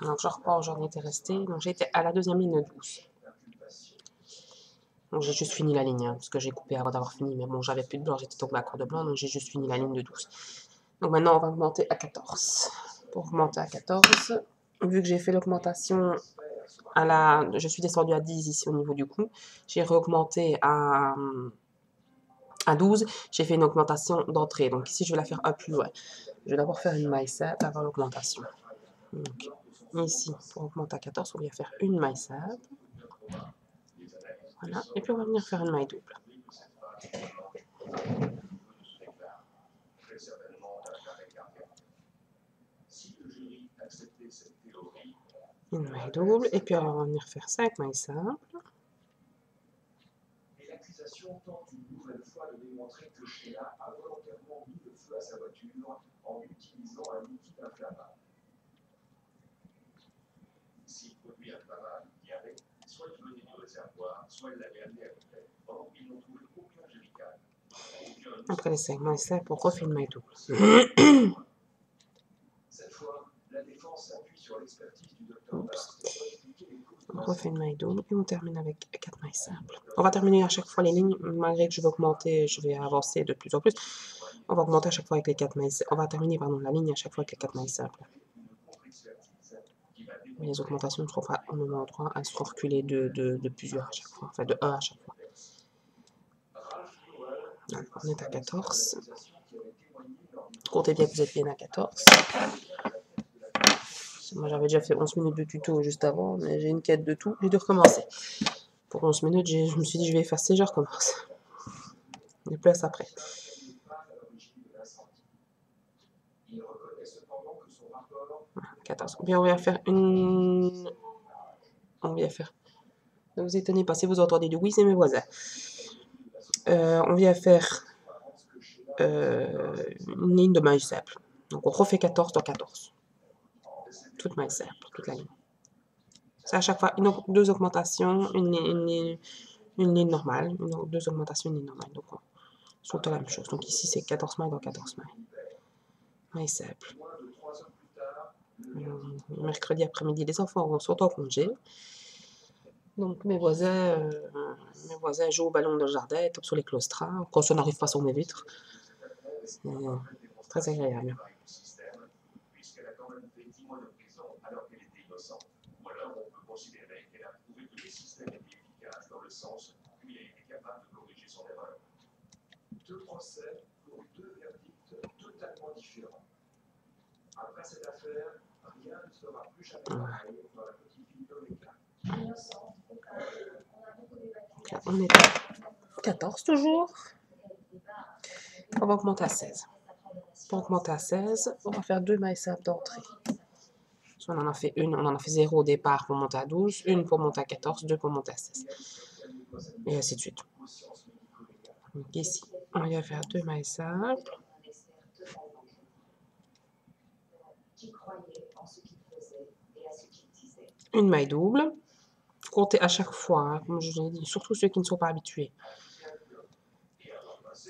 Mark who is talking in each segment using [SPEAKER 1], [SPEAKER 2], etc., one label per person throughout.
[SPEAKER 1] Donc je repars, j'en étais restée. Donc j'étais à la deuxième ligne de 12. Donc j'ai juste fini la ligne, hein, parce que j'ai coupé avant d'avoir fini. Mais bon, j'avais plus de blanc, j'étais tombée à court de blanc, donc j'ai juste fini la ligne de 12. Donc maintenant, on va augmenter à 14. Pour augmenter à 14, vu que j'ai fait l'augmentation je suis descendue à 10 ici au niveau du cou, j'ai réaugmenté à 12, j'ai fait une augmentation d'entrée. Donc ici, je vais la faire un plus loin. Je vais d'abord faire une maille simple avant l'augmentation. Donc ici, pour augmenter à 14, on vient faire une maille simple. Voilà, et puis on va venir faire une maille double. Une maille double, et puis on va venir faire 5 mailles simples. Et l'accusation tente une nouvelle fois de démontrer que Sheila a volontairement mis le feu à sa voiture en utilisant un liquide inflammable. Si le produit inflammable y avait, soit il venait du réservoir, soit il l'avait amené à l'hôtel. Or, ils n'ont trouvé aucun jerrycan. Après les 5 mailles simples, on refait une maille double. Cette fois, la défense s'appuie sur l'expertise du docteur. On refait une maille double et on termine avec 4 mailles simples. On va terminer à chaque fois les lignes, malgré que je vais augmenter, je vais avancer de plus en plus. On va augmenter à chaque fois avec les 4 mailles. On va terminer la ligne à chaque fois avec les 4 mailles simples. Les augmentations seront au même endroit, elles seront reculées de plusieurs à chaque fois, enfin de 1 à chaque fois. Alors, on est à 14. Comptez bien que vous êtes bien à 14. Moi j'avais déjà fait 11 minutes de tuto juste avant, mais j'ai une quête de tout, j'ai dû recommencer. Pour 11 minutes, je me suis dit je vais effacer, je recommence. Et place après. Voilà, 14. Bien, on vient faire une... On vient faire... Ne vous étonnez pas si vous entendez du oui, c'est mes voisins. On vient faire une ligne de maille simple. Donc on refait 14 dans 14. Toute maille simple, toute la ligne. C'est à chaque fois deux augmentations, une ligne normale, deux augmentations, une ligne normale. Donc on sont la même chose. Donc ici c'est 14 mailles dans 14 mailles. Maille simple. Mercredi après-midi, les enfants sont en congé. Donc mes voisins jouent au ballon dans le jardin, ils tapent sur les claustras, quand ça n'arrive pas sur mes vitres. C'est très agréable. Deux procès pour deux verdicts totalement différents. Après cette affaire, rien ne sera plus jamais pareil dans la petite ville d'Omeka. On est à 14 toujours. On va augmenter à 16. Pour augmenter à 16, on va faire deux mailles simples d'entrée. On en a fait une, on en a fait 0 au départ pour monter à 12, une pour monter à 14, deux pour monter à 16. Et ainsi de suite. Donc ici, on va faire deux mailles simples. Une maille double. Comptez à chaque fois, hein, comme je vous ai dit, surtout ceux qui ne sont pas habitués.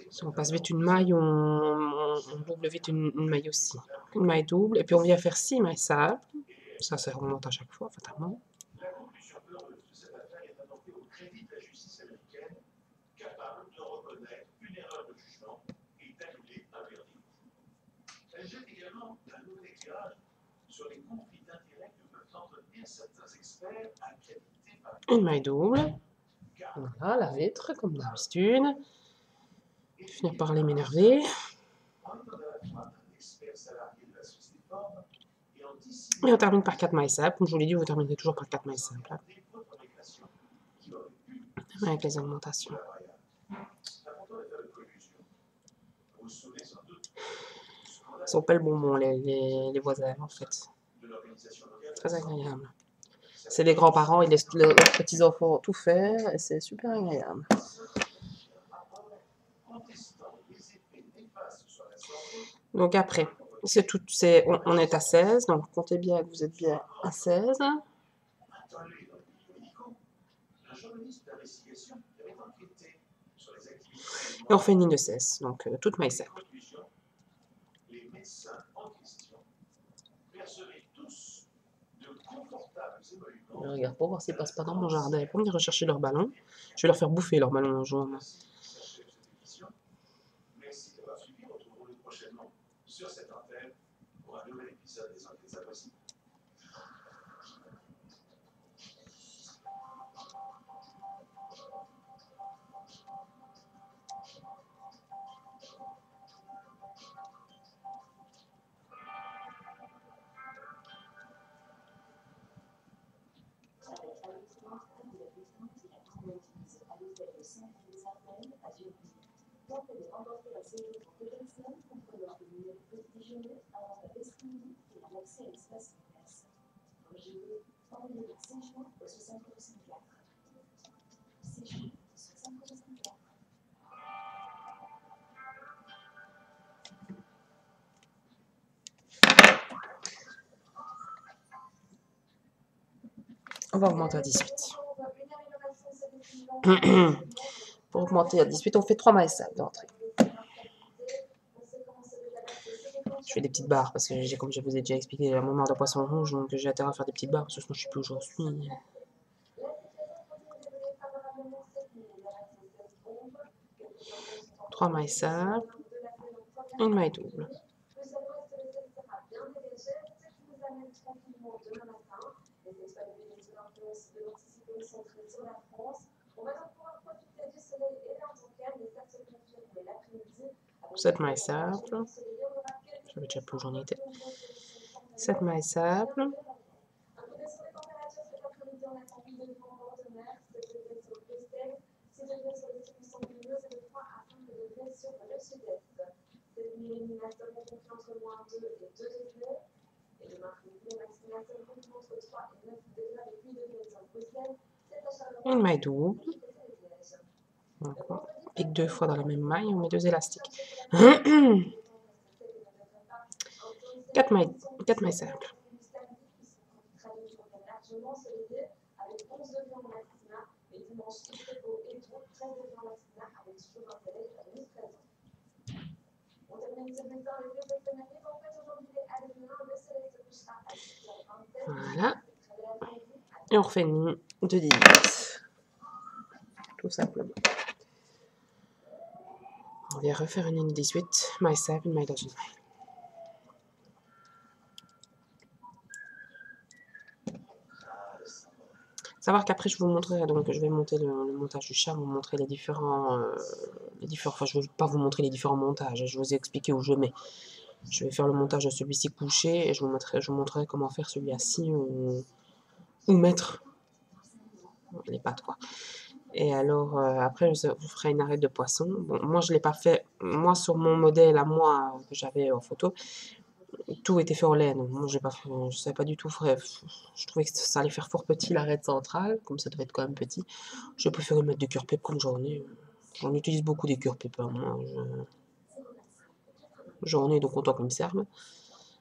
[SPEAKER 1] Si on passe vite une maille, on double vite une maille aussi. Une maille double, et puis on vient faire 6 mailles simples. Ça remonte à chaque fois, fatalement. Une maille double. Voilà, la vitre, comme d'habitude. Finir par aller m'énerver. Et on termine par 4 mailles simples. Comme je vous l'ai dit, vous terminerez toujours par 4 mailles simples. Hein. Avec les augmentations. Ils sont pas le bonbon, les voisins, en fait. Très agréable. C'est les grands-parents et leurs petits-enfants tout faire, et c'est super agréable. Donc après, c'est tout, on est à 16, donc comptez bien que vous êtes bien à 16. Et on refait une ligne de 16, donc toute maille simple. Je regarde pour voir s'ils passent pas dans mon jardin pour venir rechercher leur ballon. Je vais leur faire bouffer leur ballon en jouant. On va augmenter à 18. Pour augmenter à 18, on fait 3 mailles simples d'entrée. Je fais des petites barres parce que, comme je vous ai déjà expliqué, j'ai un moment de poisson rouge, donc j'ai intérêt à faire des petites barres parce que sinon je ne sais plus où j'en suis. Trois mailles simples, une maille double. Sept mailles simples. Je savais déjà plus où j'en étais. 7 mailles simples. Une maille double. On pique 2 fois dans la même maille, on met 2 élastiques. 4 mailles simples. Voilà. Et on refait une ligne de 18. Tout simplement. On vient refaire une ligne de 18, maille simple, une maille dans une maille. Savoir qu'après je vous montrerai, donc je vais monter le montage du chat, vous montrer les différents, enfin je ne vais pas vous montrer les différents montages, je vous ai expliqué où je mets. Je vais faire le montage de celui-ci couché et je vous montrerai comment faire celui assis ou mettre les pattes quoi. Et alors après je vous ferai une arête de poisson. Bon, moi je l'ai pas fait, moi sur mon modèle à moi que j'avais en photo, tout était fait en laine. Moi je savais pas du tout faire. Je trouvais que ça allait faire fort petit l'arête centrale, comme ça devait être quand même petit. J'ai préféré mettre des cure-pipes comme j'en ai. J'en utilise beaucoup des cure-pipes. Hein, moi, j'en ai donc autant qu'ils me servent.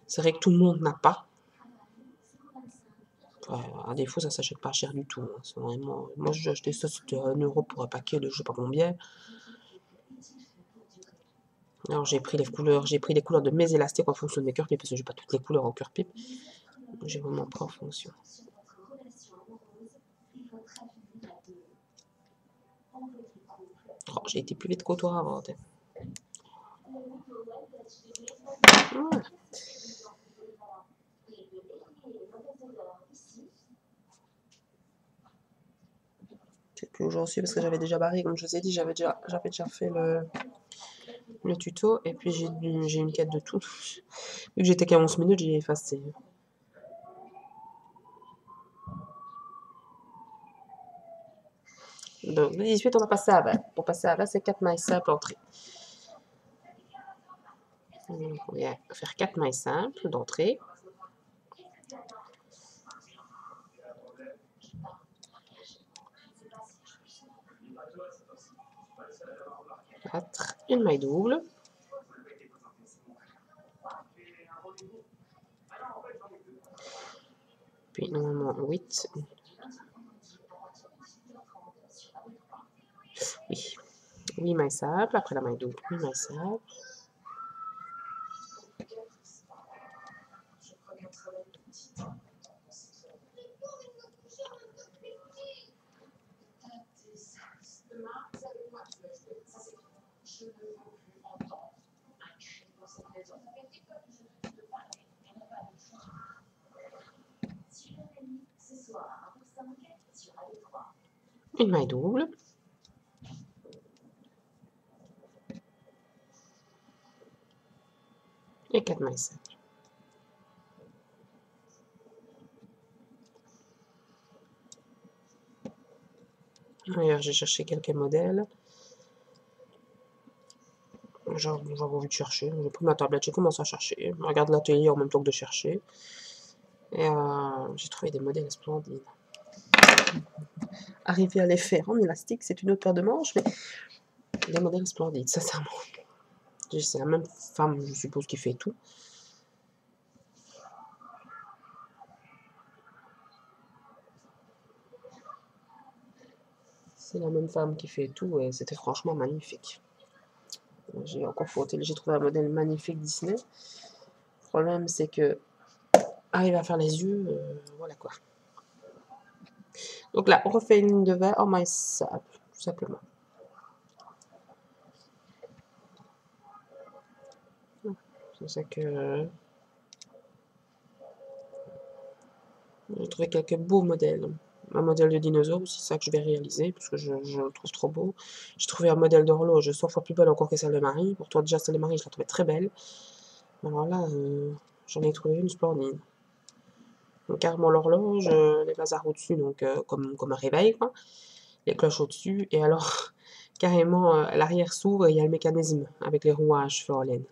[SPEAKER 1] C'est vrai que tout le monde n'a pas. À défaut, ça s'achète pas cher du tout. Hein. C'est vraiment... Moi, j'ai acheté ça, c'était 1 euro pour un paquet de je sais pas combien. Alors, j'ai pris les couleurs de mes élastiques en fonction de mes cure-pipes, parce que j'ai pas toutes les couleurs en cure-pipe. J'ai vraiment pris en fonction. Oh, j'ai été plus vite qu'au toit avant. Voilà. Je sais plus où j'en suis parce que j'avais déjà barré, comme je vous ai dit, j'avais déjà fait le tuto et puis j'ai une quête de tout. Vu que j'étais qu'à 11 minutes, j'ai effacé. Donc, le 18, on va passer à 20. Pour passer à 20, c'est 4 mailles simples entrée. Donc, on vient faire 4 mailles simples d'entrée. Une maille double. Puis normalement 8. Oui. 8 mailles simples, après la maille double, 8 mailles simples. Une maille double. Et 4 mailles simples. D'ailleurs, j'ai cherché quelques modèles. J'ai envie de chercher. J'ai pris ma tablette, j'ai commencé à chercher. Je regarde l'atelier en même temps que de chercher. Et j'ai trouvé des modèles splendides. Arriver à les faire en élastique, c'est une autre paire de manches, mais des modèles splendides, sincèrement. C'est la même femme, je suppose, qui fait tout. C'est la même femme qui fait tout et c'était franchement magnifique. J'ai encore j'ai trouvé un modèle magnifique Disney. Le problème, c'est que arriver à faire les yeux, voilà quoi. Donc là, on refait une ligne de verre en maille simple, tout simplement. C'est ça que j'ai trouvé quelques beaux modèles. Un modèle de dinosaure aussi, c'est ça que je vais réaliser, parce que je le trouve trop beau. J'ai trouvé un modèle d'horloge 100 fois plus belle encore que celle de Marie. Pour toi, déjà, celle de Marie, je la trouvais très belle. Alors là, j'en ai trouvé une splendide. Donc, carrément l'horloge, les bazars au-dessus, donc comme un réveil, quoi. Les cloches au-dessus, et alors, carrément, l'arrière s'ouvre et il y a le mécanisme avec les rouages fait en laine.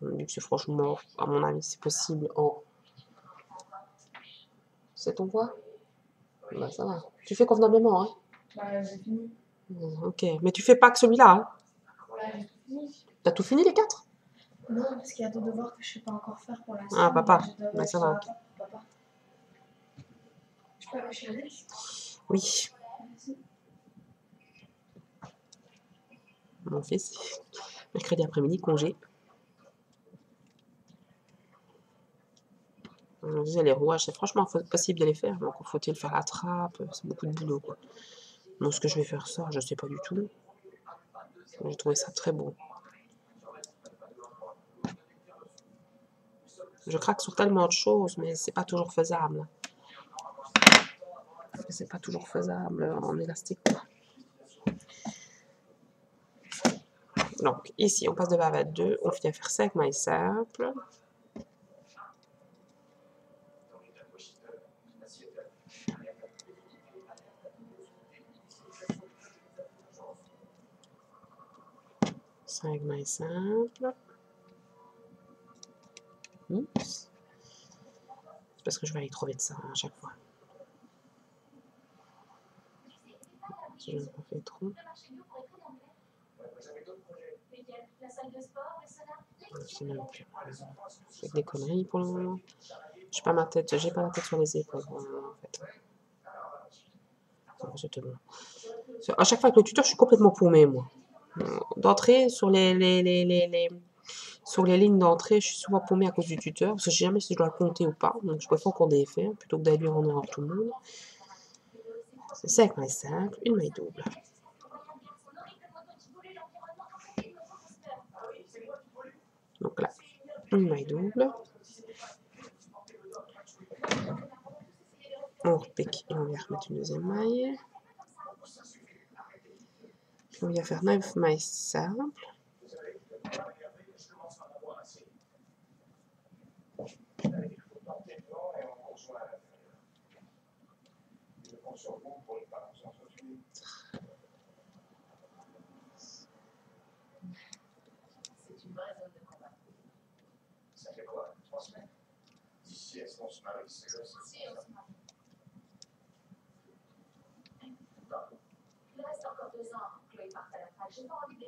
[SPEAKER 1] Donc, c'est franchement, à mon avis, c'est possible en... C'est ton poids? Bah, ça va. Tu fais convenablement, hein?
[SPEAKER 2] Bah, j'ai fini.
[SPEAKER 1] Ok, mais tu fais pas que celui-là, hein?
[SPEAKER 2] Bah, j'ai tout fini.
[SPEAKER 1] T'as tout fini les 4?
[SPEAKER 2] Non, parce qu'il y a deux devoirs que je sais pas encore faire pour l'instant.
[SPEAKER 1] Ah, papa.
[SPEAKER 2] Mais
[SPEAKER 1] Ça va, ok.
[SPEAKER 2] Papa. Je peux aller chez Alex?
[SPEAKER 1] Oui,
[SPEAKER 2] Merci.
[SPEAKER 1] mon fils. Mercredi après-midi, congé. On disait les rouages, c'est franchement possible de les faire, donc faut-il faire la trappe, c'est beaucoup de boulot, quoi. Donc, est-ce que je vais faire ça? Je sais pas du tout. J'ai trouvé ça très beau. Je craque sur tellement de choses, mais c'est pas toujours faisable. C'est pas toujours faisable en élastique. Donc, ici, on passe de bavette 2, on vient faire 5 mailles simples. Cinq mailles simples. Oups. C'est parce que je vais aller trop vite ça à chaque fois. Si je ne pas fait trop. Je sais même plus. C'est des conneries pour le moment. J'ai pas ma tête, j'ai pas la tête sur les épaules pour le moment en fait. À chaque fois avec le tuteur, je suis complètement paumée moi. D'entrée, sur sur les lignes d'entrée, je suis souvent paumée à cause du tuteur, parce que je sais jamais si je dois le compter ou pas, donc je préfère qu'on défait, plutôt que d'aller lui rendre tout le monde. C'est 5 mailles simples, une maille double. Donc là, une maille double. On repique et on vient remettre une deuxième maille. On vient faire 9 mailles simples.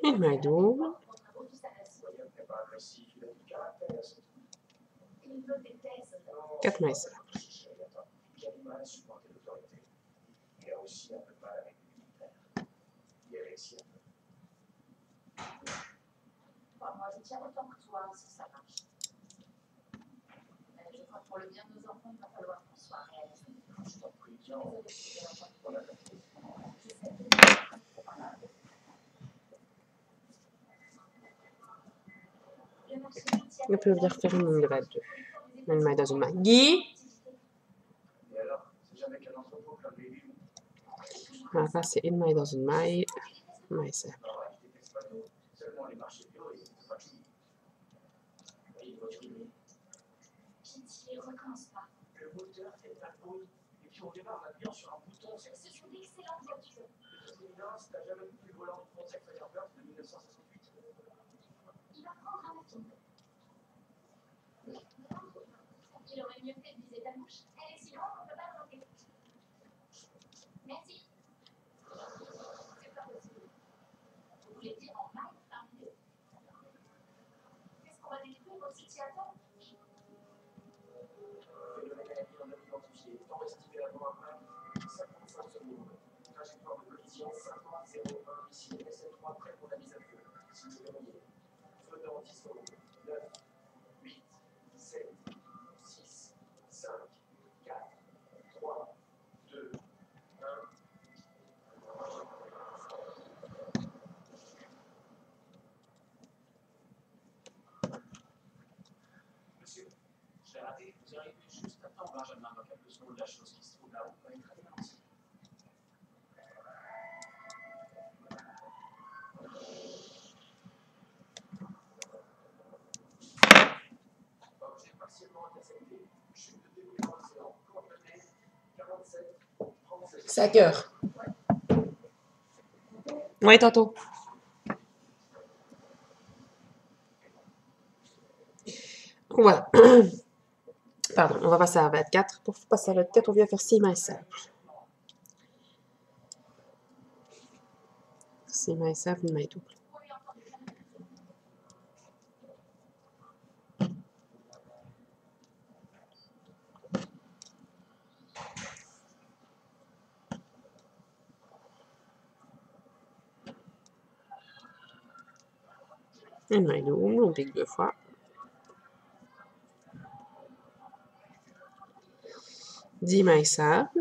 [SPEAKER 1] Une maille double. 4 mailles simples.
[SPEAKER 3] Moi, je tiens autant que toi, si ça marche. Je crois que pour le bien de nos enfants, il va falloir qu'on soit réaliste. Je t'en prie, tiens.
[SPEAKER 1] On peut bien refaire une ligne de 22. Une maille dans une maille. Guy? On va passer une maille dans une maille simple.
[SPEAKER 3] Pitié, recommence pas.
[SPEAKER 4] Le moteur fait pas de bruit. Et puis on démarre l'avion sur un bouton.
[SPEAKER 3] Ce sont d'excellentes voitures.
[SPEAKER 4] T'as jamais vu le volant du Pontiac Firebird de 1968?
[SPEAKER 3] Il va prendre un avion. Il aurait mieux fait de viser ta bouche. Elle est si grande qu'on ne peut pas l'enlever. Merci. C'est pas possible. Vous voulez dire en maille parmi deux? Qu'est-ce qu'on va détruire aussi si attend?
[SPEAKER 4] Phénomène non identifié. Temps estimé à voir après 55 secondes. Trajectoire de collision 50-01. Ici, SL3 prêt pour la mise à feu. Si vous verrouillez. Feu dans 10 secondes. 9, 8, 7, 6, 5, 4, 3, 2, 1. Monsieur, j'ai raté. Vous arrivez juste à temps, Benjamin, dans quelques secondes. La chose qui se trouve là-haut va être anéantie. Objet partiellement intercepté. Chute de début dans l'océan. Coordonnées 47, 37.
[SPEAKER 1] 5 heures. Oui, tantôt. Voilà. Pardon, on va passer à 24. Pour passer à 24, on vient faire 6 mailles simples. 6 mailles simples, une maille double. Une maille double, on pique 2 fois. Dix mailles simples.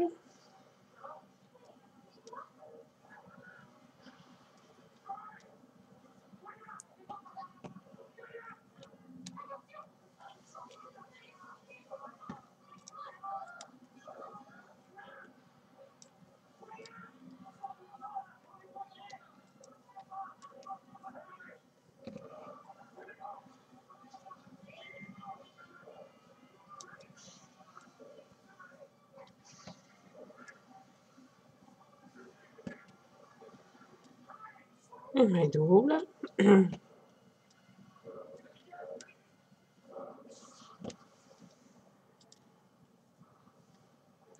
[SPEAKER 1] Une maille double.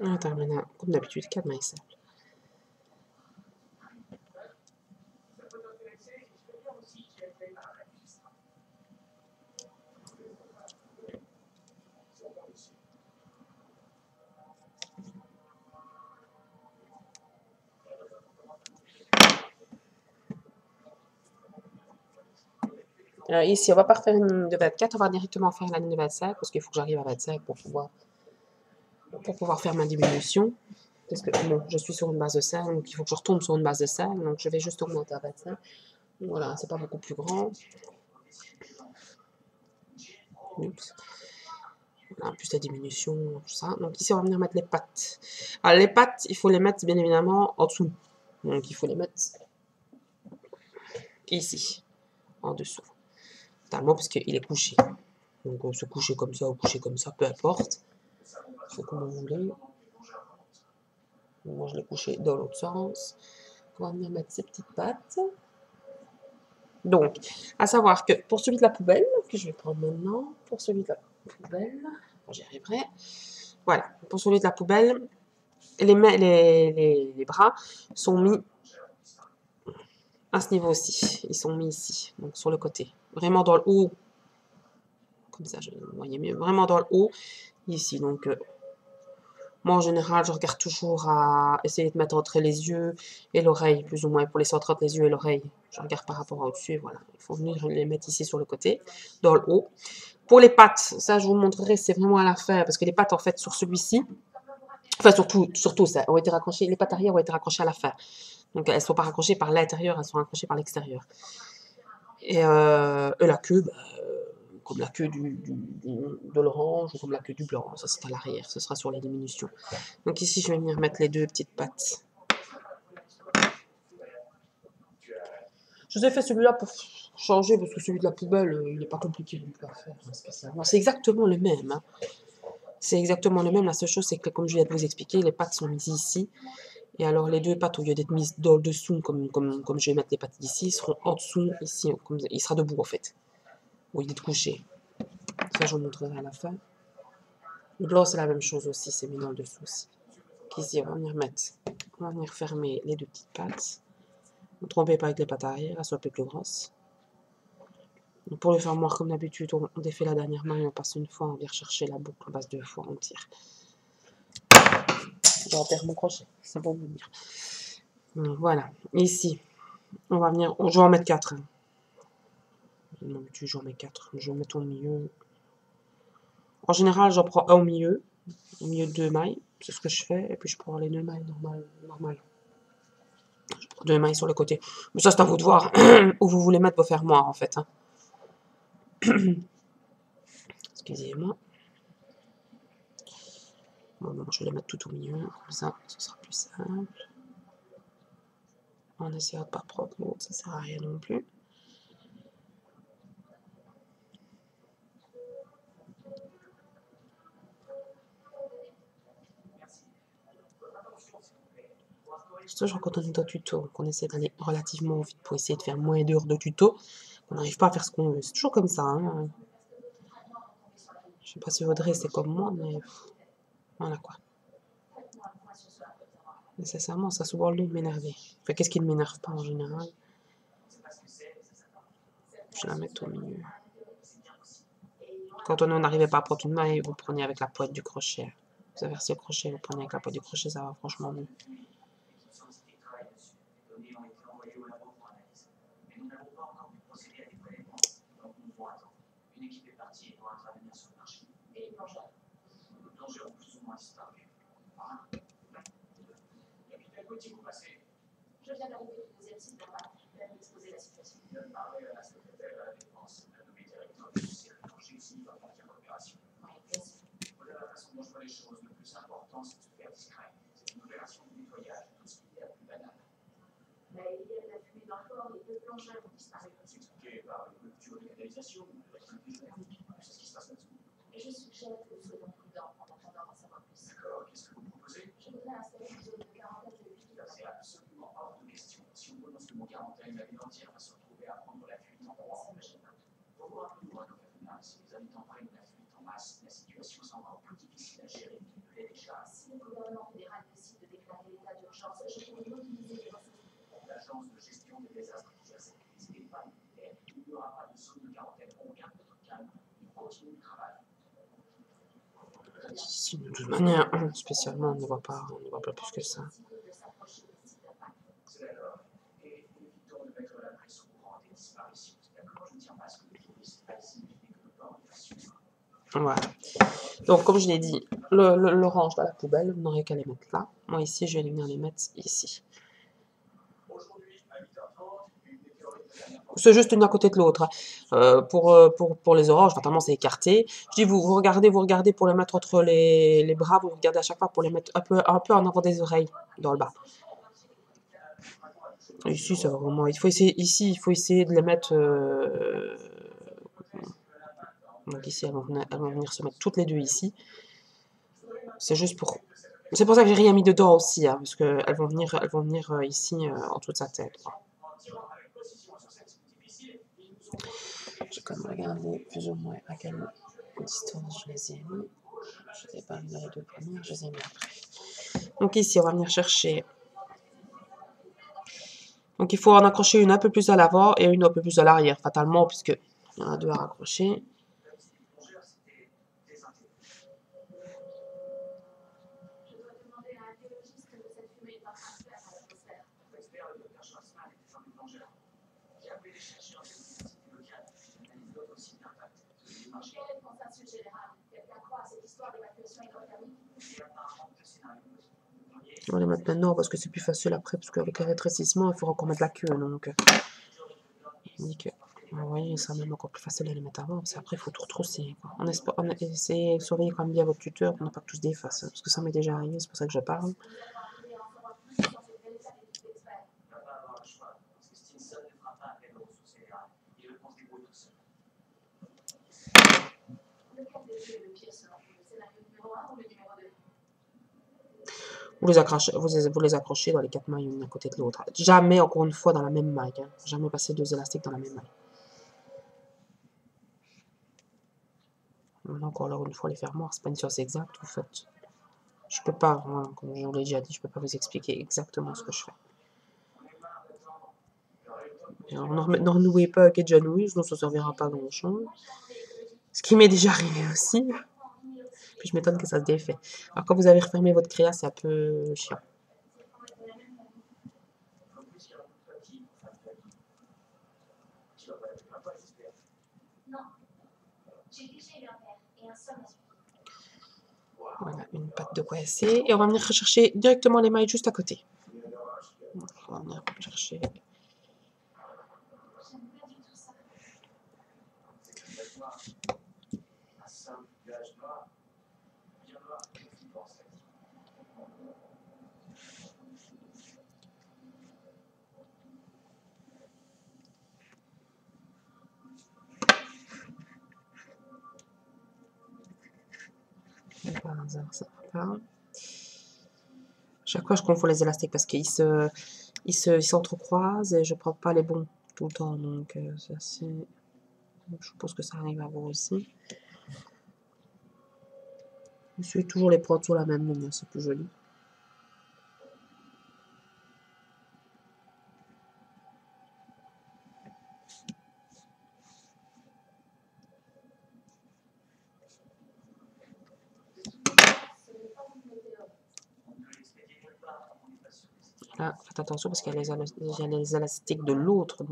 [SPEAKER 1] En terminant, comme d'habitude, 4 mailles simples. Alors ici, on va pas refaire une ligne de 24, on va directement faire la ligne de 25 parce qu'il faut que j'arrive à 25 pour pouvoir faire ma diminution. Parce que bon, je suis sur une base de 5, donc il faut que je retombe sur une base de 5, donc je vais juste augmenter à 25. Donc voilà, c'est pas beaucoup plus grand. Oups. Voilà, plus la diminution, tout ça. Donc ici, on va venir mettre les pattes. Alors les pattes, il faut les mettre bien évidemment en dessous. Donc il faut les mettre ici, en dessous. Totalement parce qu'il est couché. Donc se coucher comme ça ou coucher comme ça, peu importe. C'est comme vous voulez. Moi je l'ai couché dans l'autre sens. On va venir mettre ces petites pattes. Donc, à savoir que pour celui de la poubelle, que je vais prendre maintenant, pour celui de la poubelle, j'y arriverai. Voilà, pour celui de la poubelle, les bras sont mis à ce niveau-ci. Ils sont mis ici, donc sur le côté. Vraiment dans le haut. Comme ça, je voyais mieux. Vraiment dans le haut, ici. Donc, moi, en général, je regarde toujours à essayer de mettre entre les yeux et l'oreille, plus ou moins, pour les centrer entre les yeux et l'oreille. Je regarde par rapport à au-dessus, voilà. Il faut venir les mettre ici sur le côté, dans le haut. Pour les pattes, ça, je vous montrerai, c'est vraiment à la fin, parce que les pattes, en fait, sur celui-ci, enfin, surtout, ça, ont été raccrochées, les pattes arrière ont été raccrochées à la fin. Donc, elles ne sont pas raccrochées par l'intérieur, elles sont raccrochées par l'extérieur. Et la queue, bah, comme la queue de l'orange ou comme la queue du blanc. Ça, c'est à l'arrière. Ce sera sur les diminutions. Donc ici, je vais venir mettre les deux petites pattes. Je vous ai fait celui-là pour changer parce que celui de la poubelle, il n'est pas compliqué à faire spécialement. C'est exactement le même. Hein. C'est exactement le même. La seule chose, c'est que comme je viens de vous expliquer, les pattes sont mises ici. Et alors les deux pattes, au lieu d'être mises dans le dessous, comme je vais mettre les pattes ici, seront en dessous, ici. Comme, il sera debout en fait. Au lieu d'être couché. Ça, je vous montrerai à la fin. Le blanc, c'est la même chose aussi. C'est mis dans le dessous aussi. Donc ici, on va venir fermer les deux petites pattes. Ne trompez pas avec les pattes arrière, elles sont un peu plus grosses. Pour le fermoir, comme d'habitude, on défait la dernière maille, on passe une fois, on vient chercher la boucle, on passe deux fois, on tire. J'enterre mon crochet, c'est bon de vous dire. Voilà, ici, on va venir, je vais en mettre 4. Hein. D'habitude, j'en mets 4, je vais mettre au milieu. En général, j'en prends un au milieu de 2 mailles, c'est ce que je fais, et puis je prends les 2 mailles normales. Je prends 2 mailles sur le côté. Mais ça, c'est à vous de voir où vous voulez mettre vos fermoirs, en fait. Hein. Excusez-moi. Bon, je vais les mettre tout au milieu, comme ça, ce sera plus simple. On essaiera de pas prendre l'autre, ça sert à rien non plus. C'est toujours quand on est dans tuto, qu'on essaie d'aller relativement vite pour essayer de faire moins d'heures de tuto, on n'arrive pas à faire ce qu'on veut. C'est toujours comme ça. Hein. Je sais pas si Audrey c'est comme moi, mais voilà quoi. Nécessairement, ça souvent lui m'énerver. Enfin, qu'est-ce qui ne m'énerve pas en général? Je la mets au milieu. Quand on n'arrivait pas à prendre une maille, vous prenez avec la pointe du crochet. Vous inversez le crochet, vous prenez avec la pointe du crochet, ça va franchement mieux.
[SPEAKER 4] Une équipe est partie et doit intervenir sur le marché. Et les plongeurs? Les plongeurs ont plus ou moins disparu. Ah. Capitaine, où étiez-vous passé?
[SPEAKER 3] Je viens d'arriver du deuxième site d'impact. Je vais exposer la situation.
[SPEAKER 4] Je viens de parler à la secrétaire de la Défense, la nommée directeur du CIR plongé ici va faire l'opération.
[SPEAKER 3] Oui, bien sûr.
[SPEAKER 4] Voilà la façon dont je vois les choses. Le plus important, c'est de se faire discret. C'est une opération de nettoyage de tout ce qui est la plus banale.
[SPEAKER 3] Mais il y a de la fumée dans le corps, les deux plongeurs ont disparu.
[SPEAKER 4] S'expliquer par une rupture de canalisation ou de l'activité géographique. C'est ce qui se passe là-dessous.
[SPEAKER 3] Et je suggère que nous soyons prudents en attendant d'en savoir plus.
[SPEAKER 4] D'accord, qu'est-ce que vous proposez?
[SPEAKER 3] Je voudrais installer une zone de quarantaine de 8 km.
[SPEAKER 4] C'est absolument hors de question. Si on prononce le mot quarantaine, la ville entière va se retrouver à prendre la fuite en courant.
[SPEAKER 3] Ça me gêne pas.
[SPEAKER 4] Pour vous rappeler, si les habitants prennent la fuite en masse, la situation sera encore plus difficile à gérer qu'il ne l'est déjà.
[SPEAKER 3] Si le gouvernement fédéral décide de déclarer l'état d'urgence, je pourrais mobiliser les ressources.
[SPEAKER 4] L'agence de gestion des désastres qui gère cette crise n'est pas militaire. Il n'y aura pas de zone de quarantaine. On garde notre calme. On continue le travail.
[SPEAKER 1] Si, de toute manière, spécialement, on ne voit pas plus que ça.
[SPEAKER 4] C'est d'accord. Et évitons de mettre la presse au courant des disparitions. D'accord, je ne tiens pas à ce que les touristes aillent s'imaginer que le port est sûr.
[SPEAKER 1] Voilà. Donc, comme je l'ai dit, l'orange dans la poubelle, vous n'aurez qu'à les mettre là. Moi, ici, je vais venir les mettre ici. C'est juste une à côté de l'autre. Pour les oranges, fatalement, c'est écarté. Je dis, vous regardez pour les mettre entre les bras, vous regardez à chaque fois pour les mettre un peu en avant des oreilles, dans le bas. Ici, ça va vraiment. Il faut essayer de les mettre. Donc ici, elles vont venir se mettre toutes les deux ici. C'est juste pour. C'est pour ça que j'ai rien mis dedans aussi, hein, parce qu'elles vont venir ici en dessous de sa tête. Quoi. Je vais quand même regarder plus ou moins à quelle distance je les ai mis. Je ne les ai pas mis dans les deux premières, je les ai mis après. Donc ici, on va venir chercher. Donc il faut en accrocher une un peu plus à l'avant et une un peu plus à l'arrière, fatalement, puisque il y en a deux à raccrocher. On va les mettre maintenant parce que c'est plus facile après, parce qu'avec le rétrécissement, il faudra qu'on mette la queue. Donc, nickel. Vous voyez, ça même encore plus facile à les mettre avant, parce qu'après, il faut tout retrousser. Quoi. On essaie de surveiller quand même bien votre tuteur pour ne pas que tout se défasse, parce que ça m'est déjà arrivé, c'est pour ça que je parle.
[SPEAKER 4] On va pas avoir le choix, parce que Stinson ne fera pas appel aux ressources fédérales. Il veut qu'on se débrouille tout seul.
[SPEAKER 3] Lequel des deux est le pire selon vous? Le scénario numéro 1 ou le numéro 2?
[SPEAKER 1] Vous les accrochez dans les 4 mailles, une à côté de l'autre. Jamais, encore une fois, dans la même maille. Hein. Jamais passer 2 élastiques dans la même maille. Maintenant, encore là, une fois, les fermoirs, c'est pas une science exacte, vous faites. Je peux pas, hein, comme je vous l'ai déjà dit, je peux pas vous expliquer exactement ce que je fais. Alors, ne renouez pas avec déjà noué, sinon ça ne servira pas à grand chose. Ce qui m'est déjà arrivé aussi. Puis je m'étonne que ça se défait. Alors quand vous avez refermé votre créa, c'est un peu chiant.
[SPEAKER 4] En plus, il y a un peu de fatigue pour faire de tu vas pas j'espère.
[SPEAKER 3] Non. J'ai déjà eu un père et un somme à suivre.
[SPEAKER 1] Voilà, une patte de coincé. Et on va venir rechercher directement les mailles juste à côté. On va venir chercher.
[SPEAKER 3] J'aime pas du tout ça.
[SPEAKER 4] C'est que noir. Un simple village noir. Bien noir, comme tu penses.
[SPEAKER 1] Par hasard, ça va pas. Chaque fois, je confonds les élastiques parce qu'ils s'entrecroisent et je prends pas les bons tout le temps. Donc, c'est assez... Je suppose que ça arrive à vous aussi. Je suis toujours les points sur la même ligne, c'est plus joli. Là, faites attention parce qu'il y a les élastiques de l'autre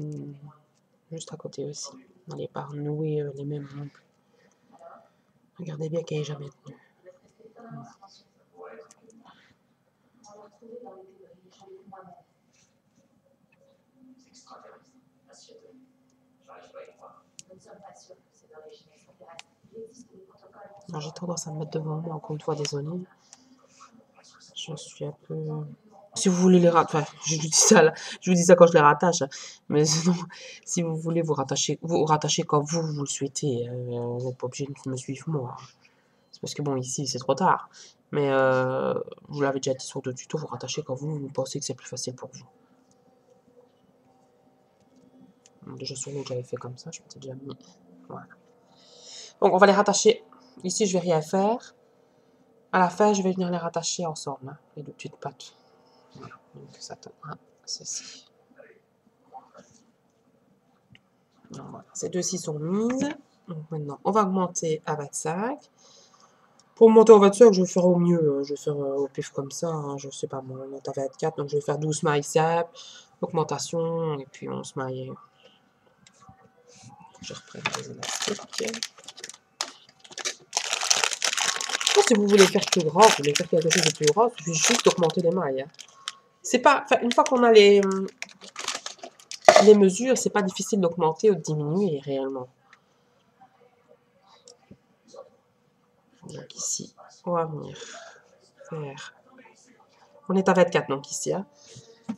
[SPEAKER 1] juste à côté aussi. N'allez pas renouer les mêmes non plus. Regardez bien qu'il n'y ait jamais de nœud.
[SPEAKER 4] C'est extraterrestre. Assiette. J'arrive pas à y croire.
[SPEAKER 3] Nous ne sommes pas sûrs que c'est d'origine extraterrestre. Il existe des protocoles.
[SPEAKER 1] Non, j'ai tendance à me mettre devant moi, encore une fois, désolé. Je suis un peu... Si vous voulez les rattacher, enfin, je vous dis ça quand je les rattache, hein. Mais sinon, si vous voulez vous rattachez quand vous le souhaitez. Vous n'êtes pas obligé de me suivre moi. C'est parce que bon, ici, c'est trop tard. Mais vous l'avez déjà dit sur d'autres tutos, vous rattachez quand vous pensez que c'est plus facile pour vous. Déjà sur l'autre, j'avais fait comme ça, je m'étais déjà mis. Voilà. Donc, on va les rattacher. Ici, je vais rien faire. À la fin, je vais venir les rattacher ensemble, hein, les deux petites pattes. Voilà. Donc, ça tombera ceci. Donc, voilà. Ces deux-ci sont mises. Donc, maintenant, on va augmenter à 25. Pour monter au 25, je vais faire au mieux. Je vais faire au pif comme ça. Hein, je sais pas, moi, on est à 24, donc je vais faire 12 mailles simples, augmentation, et puis 11 mailles. Je reprends les élastiques. Si vous voulez faire plus grand, vous voulez faire quelque chose de plus grand, il suffit juste d'augmenter les mailles. Hein. C'est pas, une fois qu'on a les mesures, c'est pas difficile d'augmenter ou de diminuer réellement. Donc ici, on va venir faire... On est à 24 donc ici. Hein.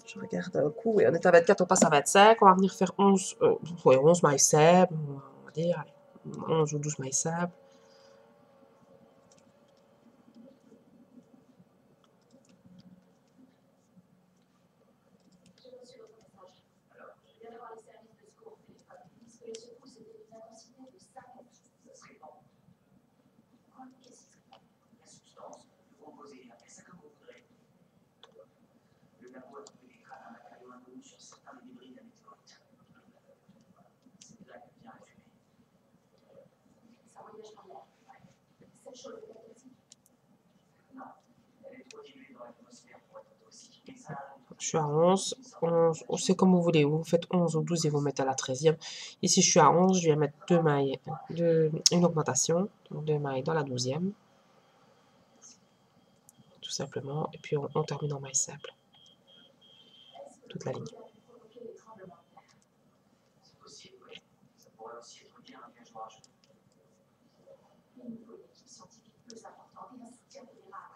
[SPEAKER 1] Je regarde un coup, oui, on est à 24, on passe à 25. On va venir faire 11 mailles simples, on va dire, allez, 11 ou 12 mailles simples. Je suis à 11, c'est comme vous voulez, vous faites 11 ou 12 et vous mettez à la 13e. Ici, je suis à 11, je vais mettre 2 mailles, une augmentation, donc 2 mailles dans la 12e. Tout simplement, et puis on termine en maille simple. Toute la ligne.
[SPEAKER 4] aussi être bien un piège orageux.
[SPEAKER 3] Il nous faut une équipe scientifique plus importante et un soutien fédéral.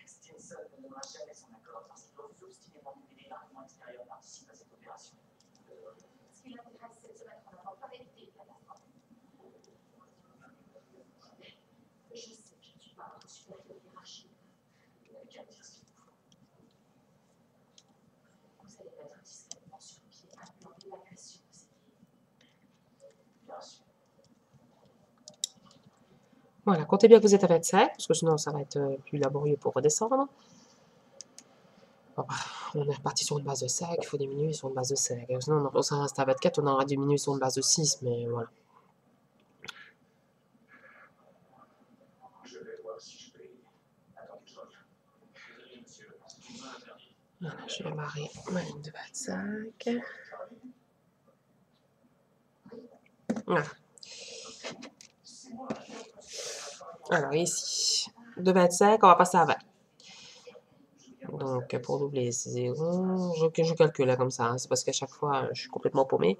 [SPEAKER 4] Stinson ne donnera jamais son accord parce qu'il refuse obstinément que les armements extérieurs participent à cette opération.
[SPEAKER 3] Ce qui l'intéresse, c'est de se mettre en avant pour éviter une catastrophe. Je sais que je ne suis pas votre supérieur hiérarchique.
[SPEAKER 4] Il n'a qu'à me dire ce qu'il nous faut.
[SPEAKER 3] Vous allez mettre discrètement sur pied un plan d'évacuation de cette île.
[SPEAKER 4] Bien sûr.
[SPEAKER 1] Voilà, comptez bien que vous êtes à 25, parce que sinon ça va être plus laborieux pour redescendre. Bon, on est reparti sur une base de 5, il faut diminuer sur une base de 5. Sinon, on s'en reste à 24, on aura diminué sur une base de 6, mais voilà.
[SPEAKER 4] Je vais voir si je peux. Attendez, je reviens. Désolé, monsieur, je vous ai interdit.
[SPEAKER 1] Voilà, je vais amarrer ma ligne de 25. Voilà. Alors ici, de 25, on va passer à 20. Donc pour doubler, c'est 0. Je calcule là comme ça, hein. C'est parce qu'à chaque fois, je suis complètement paumée.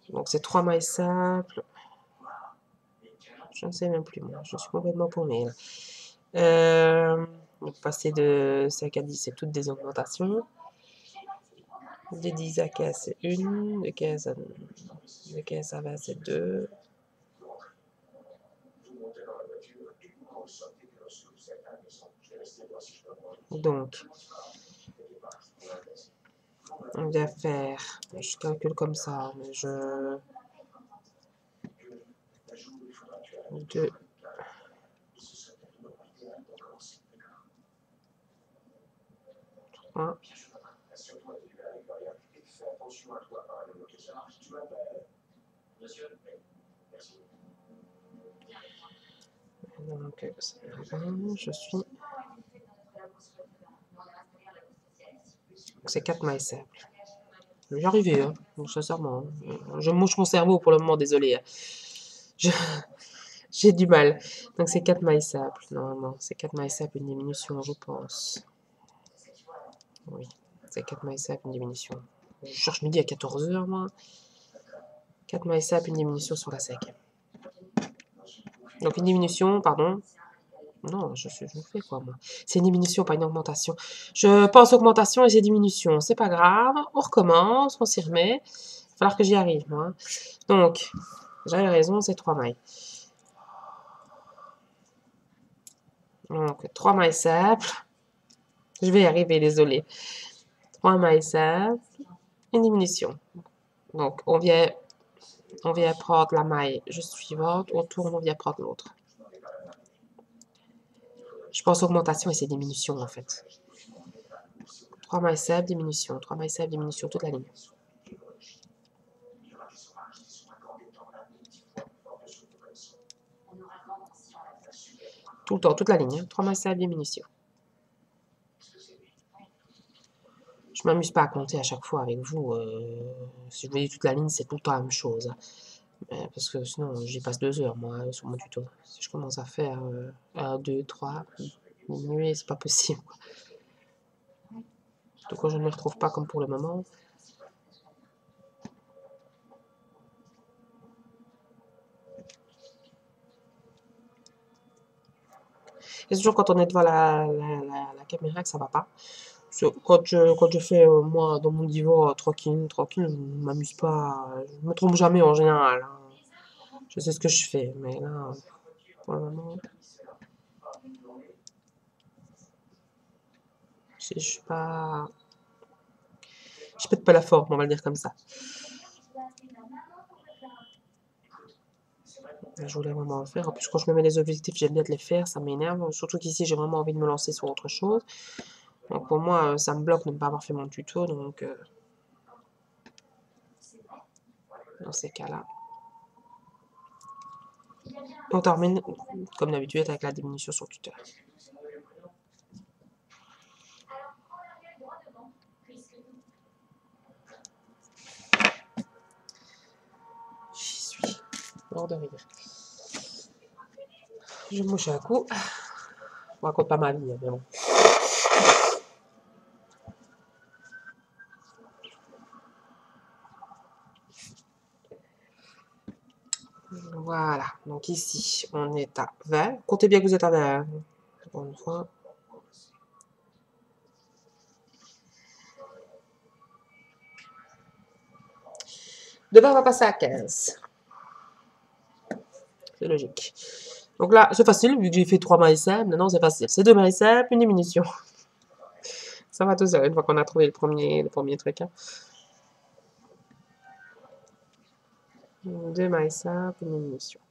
[SPEAKER 1] Donc c'est 3 mailles simples. Je ne sais même plus, moi. Je suis complètement paumée là. Donc passer de 5 à 10, c'est toutes des augmentations. De 10 à 15, c'est 1. De 15 à 20, c'est 2. Donc, on vient faire, je calcule comme ça, mais je... 2. Donc, je suis... C'est 4 mailles simples. Je vais y arriver, hein, sincèrement. Je mouche mon cerveau pour le moment, désolé. J'ai du mal. Donc c'est 4 mailles simples, normalement. C'est 4 mailles simples, une diminution, je pense. Oui, c'est 4 mailles simples, une diminution. Je cherche midi à 14 h, moi. 4 mailles simples, une diminution sur la sec. Donc une diminution, pardon. Non, je fais quoi, moi? C'est une diminution, pas une augmentation. Je pense augmentation et c'est diminution. C'est pas grave. On recommence, on s'y remet. Il va falloir que j'y arrive, moi. Donc, j'avais raison, c'est 3 mailles. Donc, 3 mailles simples. Je vais y arriver, désolé. 3 mailles simples. Une diminution. Donc, on vient prendre la maille juste suivante. On tourne, on vient prendre l'autre. Je pense augmentation et c'est diminution, en fait. 3 mailles simples, diminution. 3 mailles simples, diminution, toute la ligne. Tout le temps, toute la ligne. Hein. 3 mailles simples, diminution. Je m'amuse pas à compter à chaque fois avec vous. Si je vous dis toute la ligne, c'est tout le temps la même chose. Hein. Parce que sinon, j'y passe 2 heures, moi, sur mon tuto. Si je commence à faire 1, 2, 3, diminuer, c'est pas possible. Surtout quand je ne me retrouve pas comme pour le moment. C'est toujours quand on est devant la caméra que ça va pas. Quand je fais, moi, dans mon niveau, tranquille, je ne m'amuse pas. Je me trompe jamais en général. Hein. Je sais ce que je fais, mais là, pour le moment, je suis pas... Je pète pas la forme, on va le dire comme ça. Je voulais vraiment le faire. En plus, quand je me mets des objectifs, j'aime bien de les faire, ça m'énerve. Surtout qu'ici, j'ai vraiment envie de me lancer sur autre chose. Donc pour moi, ça me bloque de ne pas avoir fait mon tuto. Donc, dans ces cas-là, on termine, comme d'habitude, avec la diminution sur le tuteur. J'y suis. Mort de rire. Je me mouche un coup. Je raconte pas ma vie, mais bon. Donc ici, on est à 20. Comptez bien que vous êtes à 20. Encore une fois. De 20, on va passer à 15. C'est logique. Donc là, c'est facile, vu que j'ai fait 3 mailles simples. Maintenant, c'est facile. C'est 2 mailles simples, une diminution. Ça va tout seul, une fois qu'on a trouvé le premier truc. Hein. 2 mailles simples, une diminution.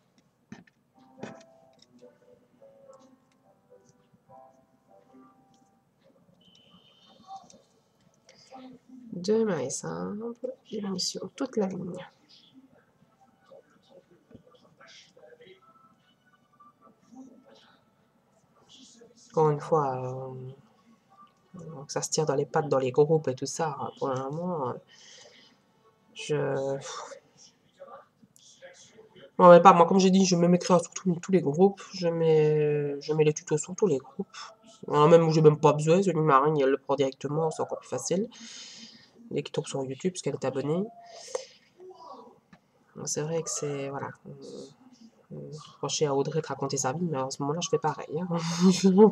[SPEAKER 1] Deux mailles simples, diminution, toute la ligne. Encore une fois, ça se tire dans les pattes, dans les groupes et tout ça. Pour le moment, non, mais pas, moi, comme j'ai dit, je mets mes créas sur tous les groupes. Je mets les tutos sur tous les groupes. Alors même où j'ai même pas besoin, celui de Marine, elle le prend directement, c'est encore plus facile. Dès qu'il tombe sur YouTube, parce qu'elle est abonnée. C'est vrai que c'est, voilà. Reprocher à Audrey de raconter sa vie, mais à ce moment-là, je fais pareil. Hein.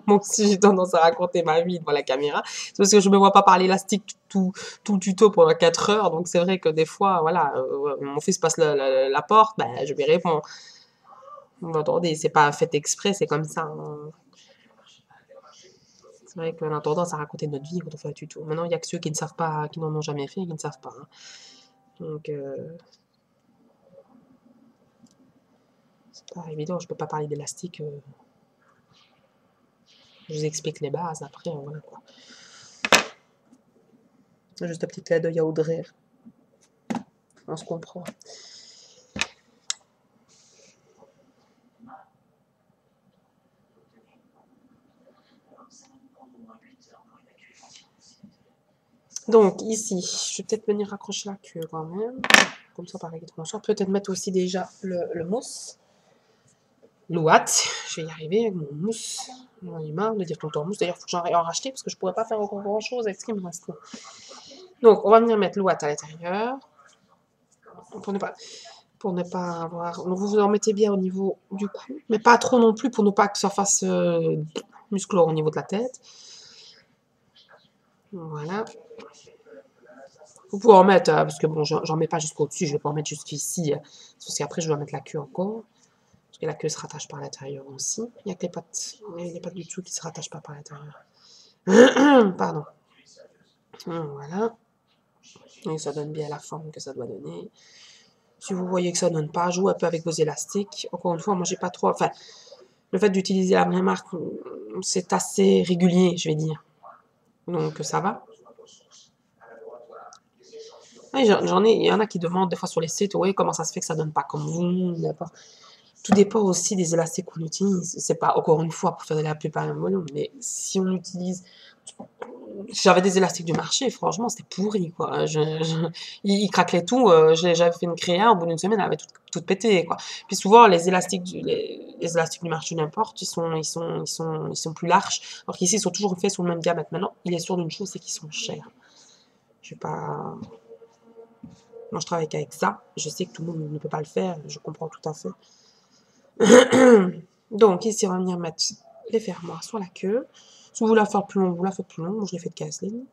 [SPEAKER 1] Moi aussi, j'ai tendance à raconter ma vie devant la caméra. C'est parce que je me vois pas par l'élastique tout le tuto pendant 4 heures. Donc, c'est vrai que des fois, voilà, mon fils passe la porte, ben, je lui réponds. Vous entendez, c'est pas fait exprès, c'est comme ça. Hein. C'est vrai qu'on a tendance à raconter notre vie quand on fait un tuto. Maintenant, il y a que ceux qui ne savent pas, qui n'en ont jamais fait et qui ne savent pas. Hein. Donc, c'est pas évident, je peux pas parler d'élastique. Je vous explique les bases, après, voilà quoi. Juste un petit clin d'œil à Audrey. On se comprend. Donc, ici, je vais peut-être venir accrocher la queue quand même. Comme ça, pareil, peut-être mettre aussi déjà le mousse. L'ouate. Je vais y arriver avec mon mousse. J'en ai marre de dire tout le temps mousse. D'ailleurs, il faut que j'en en racheter parce que je pourrais pas faire encore grand-chose avec ce qui me reste. Donc, on va venir mettre l'ouate à l'intérieur. Pour ne pas avoir... Donc, vous en mettez bien au niveau du cou. Mais pas trop non plus pour ne pas que ça fasse musclore au niveau de la tête. Voilà. Vous pouvez en mettre, parce que bon, j'en mets pas jusqu'au-dessus, je vais pas en mettre jusqu'ici, parce qu'après je dois mettre la queue encore, parce que la queue se rattache par l'intérieur aussi. Il n'y a que les pattes du dessous qui se rattachent pas par l'intérieur. Pardon. Voilà. Et ça donne bien la forme que ça doit donner. Si vous voyez que ça donne pas, jouez un peu avec vos élastiques. Encore une fois, moi j'ai pas trop... Enfin, le fait d'utiliser la vraie marque, c'est assez régulier, je vais dire. Donc ça va. Oui, il y en a qui demandent des fois sur les sites, oui, comment ça se fait que ça donne pas comme vous, tout dépend aussi des élastiques qu'on utilise. C'est pas, encore une fois, pour faire de la pub à un volume, mais si on utilise... J'avais des élastiques du marché, franchement, c'était pourri, quoi. Ils craquaient tout. J'avais fait une créa, au bout d'une semaine, elle avait tout pété, quoi. Puis souvent, les élastiques du marché, n'importe, ils sont plus larges. Alors qu'ici, ils sont toujours faits sur le même diamètre. Maintenant, il est sûr d'une chose, c'est qu'ils sont chers. Je vais pas... Moi, je travaille qu'avec ça. Je sais que tout le monde ne peut pas le faire. Je comprends tout à fait. Donc, ici, on va venir mettre les fermoirs sur la queue. Si vous voulez la faire plus longue, vous la faites plus longue. Moi, je l'ai fait de 15 lignes.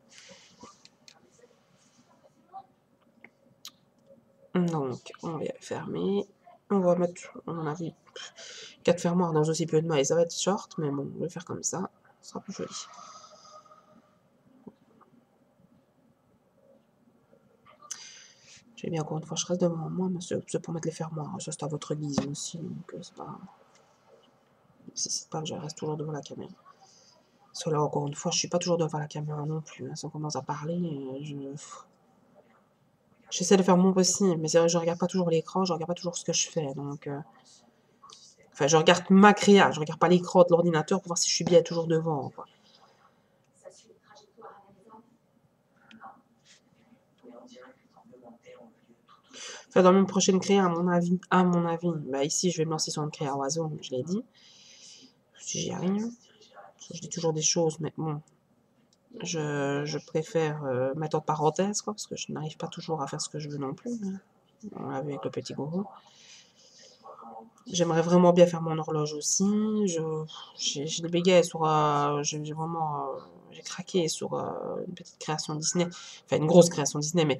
[SPEAKER 1] Donc, on va fermer. On va mettre, on en a vu 4 fermoirs dans aussi peu de mailles. Ça va être short, mais bon, on va le faire comme ça. Ce sera plus joli. J'ai bien, encore une fois, je reste devant moi, mais c'est pour mettre les fermoirs. Ça, c'est à votre guise aussi, donc c'est pas... C'est pas que je reste toujours devant la caméra. Parce que là, encore une fois, je suis pas toujours devant la caméra non plus. Hein. Si on commence à parler, j'essaie de faire mon possible, mais c'est vrai que je regarde pas toujours l'écran, je regarde pas toujours ce que je fais, donc... Enfin, je regarde ma créa, je regarde pas l'écran de l'ordinateur pour voir si je suis bien toujours devant, quoi. Enfin, dans mon prochaine créa, à mon avis, bah ici, je vais me lancer sur une créa oiseau, je l'ai dit. Si j'y arrive. Je dis toujours des choses, mais bon, je préfère mettre en parenthèse, quoi, parce que je n'arrive pas toujours à faire ce que je veux non plus. Hein. On l'a vu avec le petit gourou. J'aimerais vraiment bien faire mon horloge aussi. J'ai des bégayes sur... j'ai vraiment... j'ai craqué sur une petite création Disney. Enfin, une grosse création Disney, mais...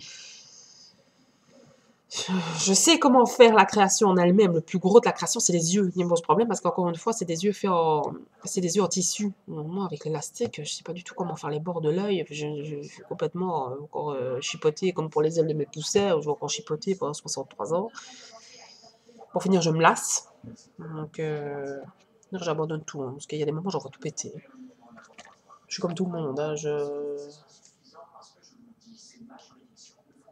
[SPEAKER 1] Je sais comment faire la création en elle-même. Le plus gros de la création, c'est les yeux. Il y a un problème parce qu'encore une fois, c'est des yeux faits en... C'est des yeux en tissu. Moi, avec l'élastique, je sais pas du tout comment faire les bords de l'œil. Je suis complètement encore chipotée, comme pour les ailes de mes poussets. Je vais encore chipoter pendant 63 ans. Pour finir, je me lasse. Donc, j'abandonne tout. Parce qu'il y a des moments, j'en vois tout péter. Je suis comme tout le monde. Hein,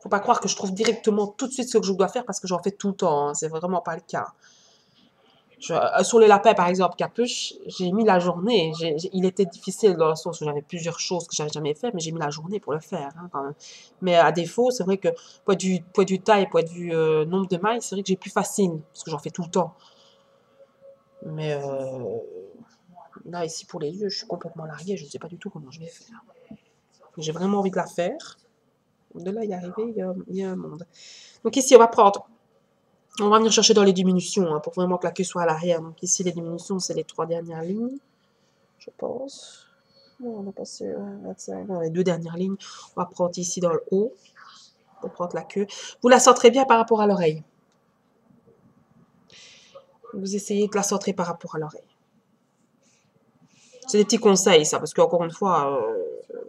[SPEAKER 1] Faut pas croire que je trouve directement tout de suite ce que je dois faire parce que j'en fais tout le temps. Hein. C'est vraiment pas le cas. Sur le lapin, par exemple, capuche, j'ai mis la journée. Il était difficile dans le sens où j'avais plusieurs choses que j'avais jamais fait, mais j'ai mis la journée pour le faire. Hein, quand même. Mais à défaut, c'est vrai que point de vue taille, point de vue nombre de mailles, c'est vrai que j'ai plus facile parce que j'en fais tout le temps. Mais là, ici, pour les yeux, je suis complètement larguée. Je ne sais pas du tout comment je vais faire. J'ai vraiment envie de la faire. De là y arriver, il y a un monde. Donc ici, on va venir chercher dans les diminutions, hein, pour vraiment que la queue soit à l'arrière. Donc ici, les diminutions, c'est les 3 dernières lignes, je pense. On a passé 25, les 2 dernières lignes. On va prendre ici dans le haut, pour prendre la queue. Vous la centrez bien par rapport à l'oreille. Vous essayez de la centrer par rapport à l'oreille. C'est des petits conseils, ça, parce qu'encore une fois,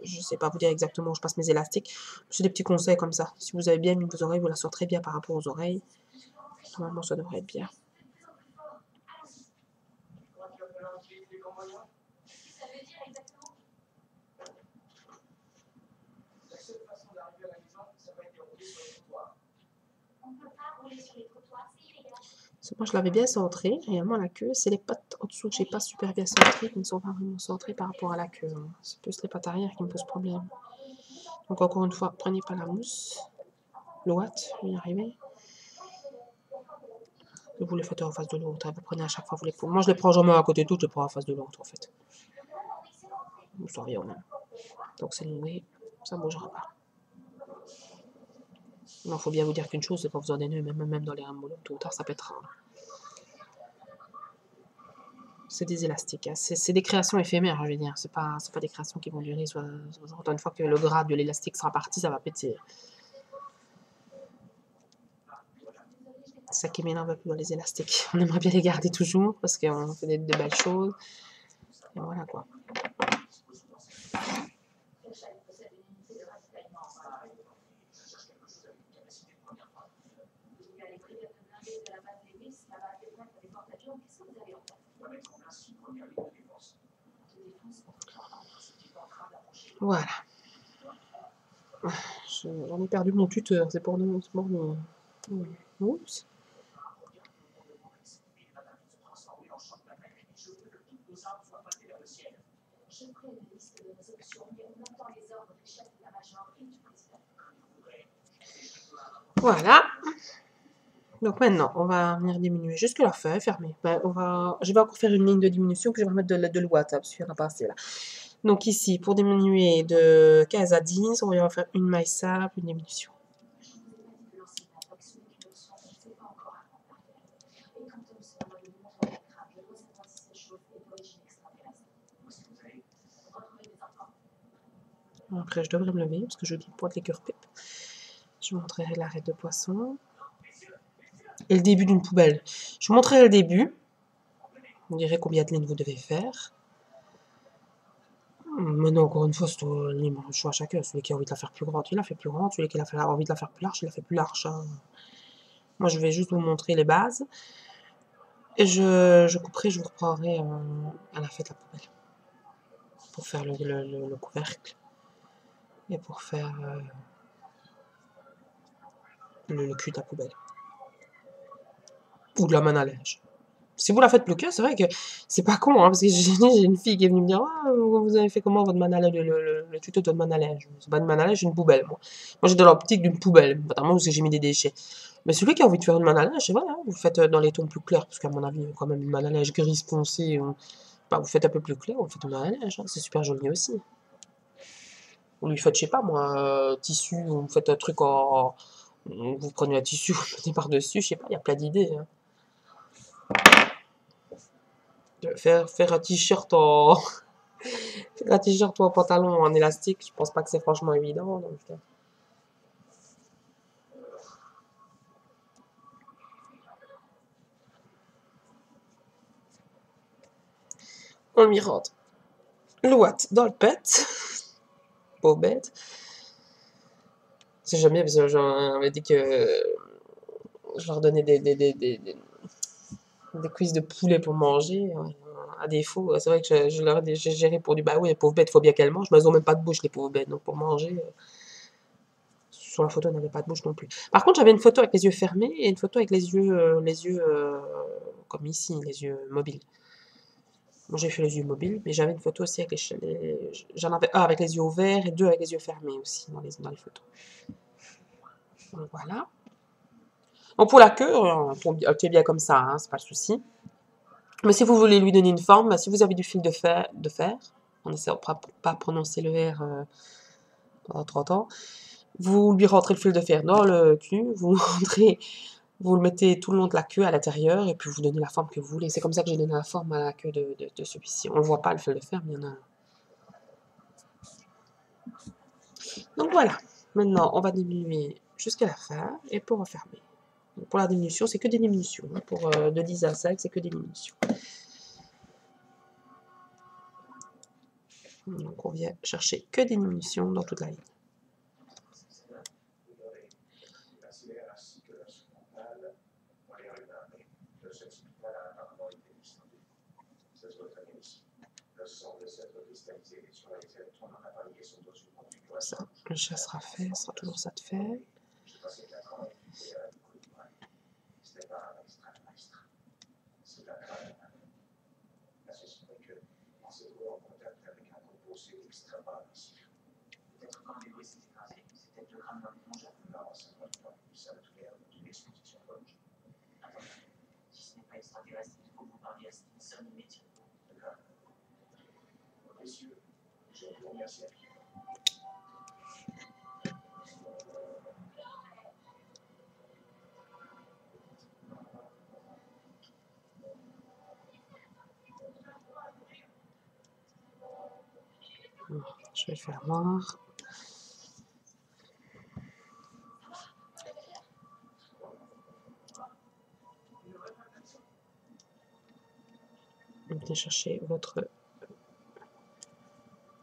[SPEAKER 1] je ne sais pas vous dire exactement où je passe mes élastiques. C'est des petits conseils comme ça. Si vous avez bien mis vos oreilles, vous la centrez bien par rapport aux oreilles. Normalement, ça devrait être bien. Moi, je l'avais bien centré. Réellement, la queue, c'est les pattes en dessous que j'ai pas super bien centrées, qui ne sont pas vraiment centrées par rapport à la queue. C'est plus les pattes arrière qui me posent problème. Donc, encore une fois, prenez pas la mousse. L'ouate, je vais y arriver. Et vous les faites en face de l'autre. Vous prenez à chaque fois, vous les prenez. Moi, je les prends jamais à côté de tout, je les prends en face de l'autre, en fait. Ça revient au même. Donc, c'est noué, ça ne bougera pas. Il faut bien vous dire qu'une chose, c'est quand vous en des nœuds, même dans les rameaux, tôt ou tard, ça pètera. C'est des élastiques. Hein. C'est des créations éphémères, je veux dire. C'est pas des créations qui vont durer. Une fois que le gras de l'élastique sera parti, ça va péter. C'est ça qui m'énerve un peu dans les élastiques. On aimerait bien les garder toujours parce qu'on fait de belles choses. Et voilà quoi. Voilà. J'en ai perdu mon tuteur, c'est pour nous. Oups. Voilà. Donc maintenant, on va venir diminuer jusque la fin, fermer. Ben, je vais encore faire une ligne de diminution, puis je vais remettre de l'ouate, parce qu'il y en a pas assez là. Donc ici, pour diminuer de 15 à 10, on va faire une maille simple, une diminution. Après, je devrais me lever, parce que je dis pointe les cœurs pipes. Je vous montrerai l'arête de poisson. Et le début d'une poubelle. Je vous montrerai le début. Vous direz combien de lignes vous devez faire. Maintenant, encore une fois, c'est libre choix à chacun. Celui qui a envie de la faire plus grande, il la fait plus grande. Celui qui a envie de la faire plus large, il la fait plus large. Hein. Moi, je vais juste vous montrer les bases. Et je couperai, je vous reprendrai à la fin de la poubelle. Pour faire le couvercle. Et pour faire le cul de la poubelle. Ou de la manne à linge. Si vous la faites plus que, c'est vrai que c'est pas con, hein, parce que j'ai une fille qui est venue me dire « Ah, vous avez fait comment votre manne à linge, le tuto de votre manne à linge ?» C'est pas une manne à linge, c'est une poubelle, moi. Moi, j'ai dans l'optique d'une poubelle, notamment parce que j'ai mis des déchets. Mais celui qui a envie de faire une manne à linge, c'est vrai, hein, vous faites dans les tons plus clairs, parce qu'à mon avis, quand même, une manne à linge grise foncée, bah, vous faites un peu plus clair, vous faites une manne à linge, hein, c'est super joli aussi. Vous lui faites, je sais pas moi, tissu, vous faites un truc en... Vous prenez un tissu, vous le mettez par-dessus, je sais pas, il y a plein d'idées. Hein. Faire un t-shirt en... faire un t-shirt ou un pantalon en élastique, je pense pas que c'est franchement évident. Donc... On lui rentre l'ouate dans le pet. Pauvre bête. C'est jamais parce que j'avais dit que je leur donnais des cuisses de poulet pour manger. À défaut, c'est vrai que je leur ai j'ai répondu, bah oui, les pauvres bêtes, il faut bien qu'elles mangent, mais elles ont même pas de bouche, les pauvres bêtes, donc pour manger, sur la photo, elles n'avaient pas de bouche non plus. Par contre, j'avais une photo avec les yeux fermés et une photo avec les yeux comme ici, les yeux mobiles. Moi, j'ai fait les yeux mobiles, mais j'avais une photo aussi avec j'en avais un avec les yeux ouverts et deux avec les yeux fermés aussi dans les photos. Donc voilà. Donc pour la queue, elle est bien comme ça, hein, c'est pas le souci. Mais si vous voulez lui donner une forme, bah, si vous avez du fil de fer, on essaie de pas prononcer le R pendant 30 ans, vous lui rentrez le fil de fer dans le cul, vous vous le mettez tout le long de la queue à l'intérieur et puis vous donnez la forme que vous voulez. C'est comme ça que j'ai donné la forme à la queue de celui-ci. On ne le voit pas le fil de fer, mais il y en a un. Donc voilà. Maintenant, on va diminuer jusqu'à la fin et pour refermer. Donc pour la diminution, c'est que des diminutions. Pour de 10 à 5, c'est que des diminutions. Donc on vient chercher que des diminutions dans toute la ligne. Ça, le chat sera fait, ce sera toujours ça de fait. Je vais faire noir. Venez chercher votre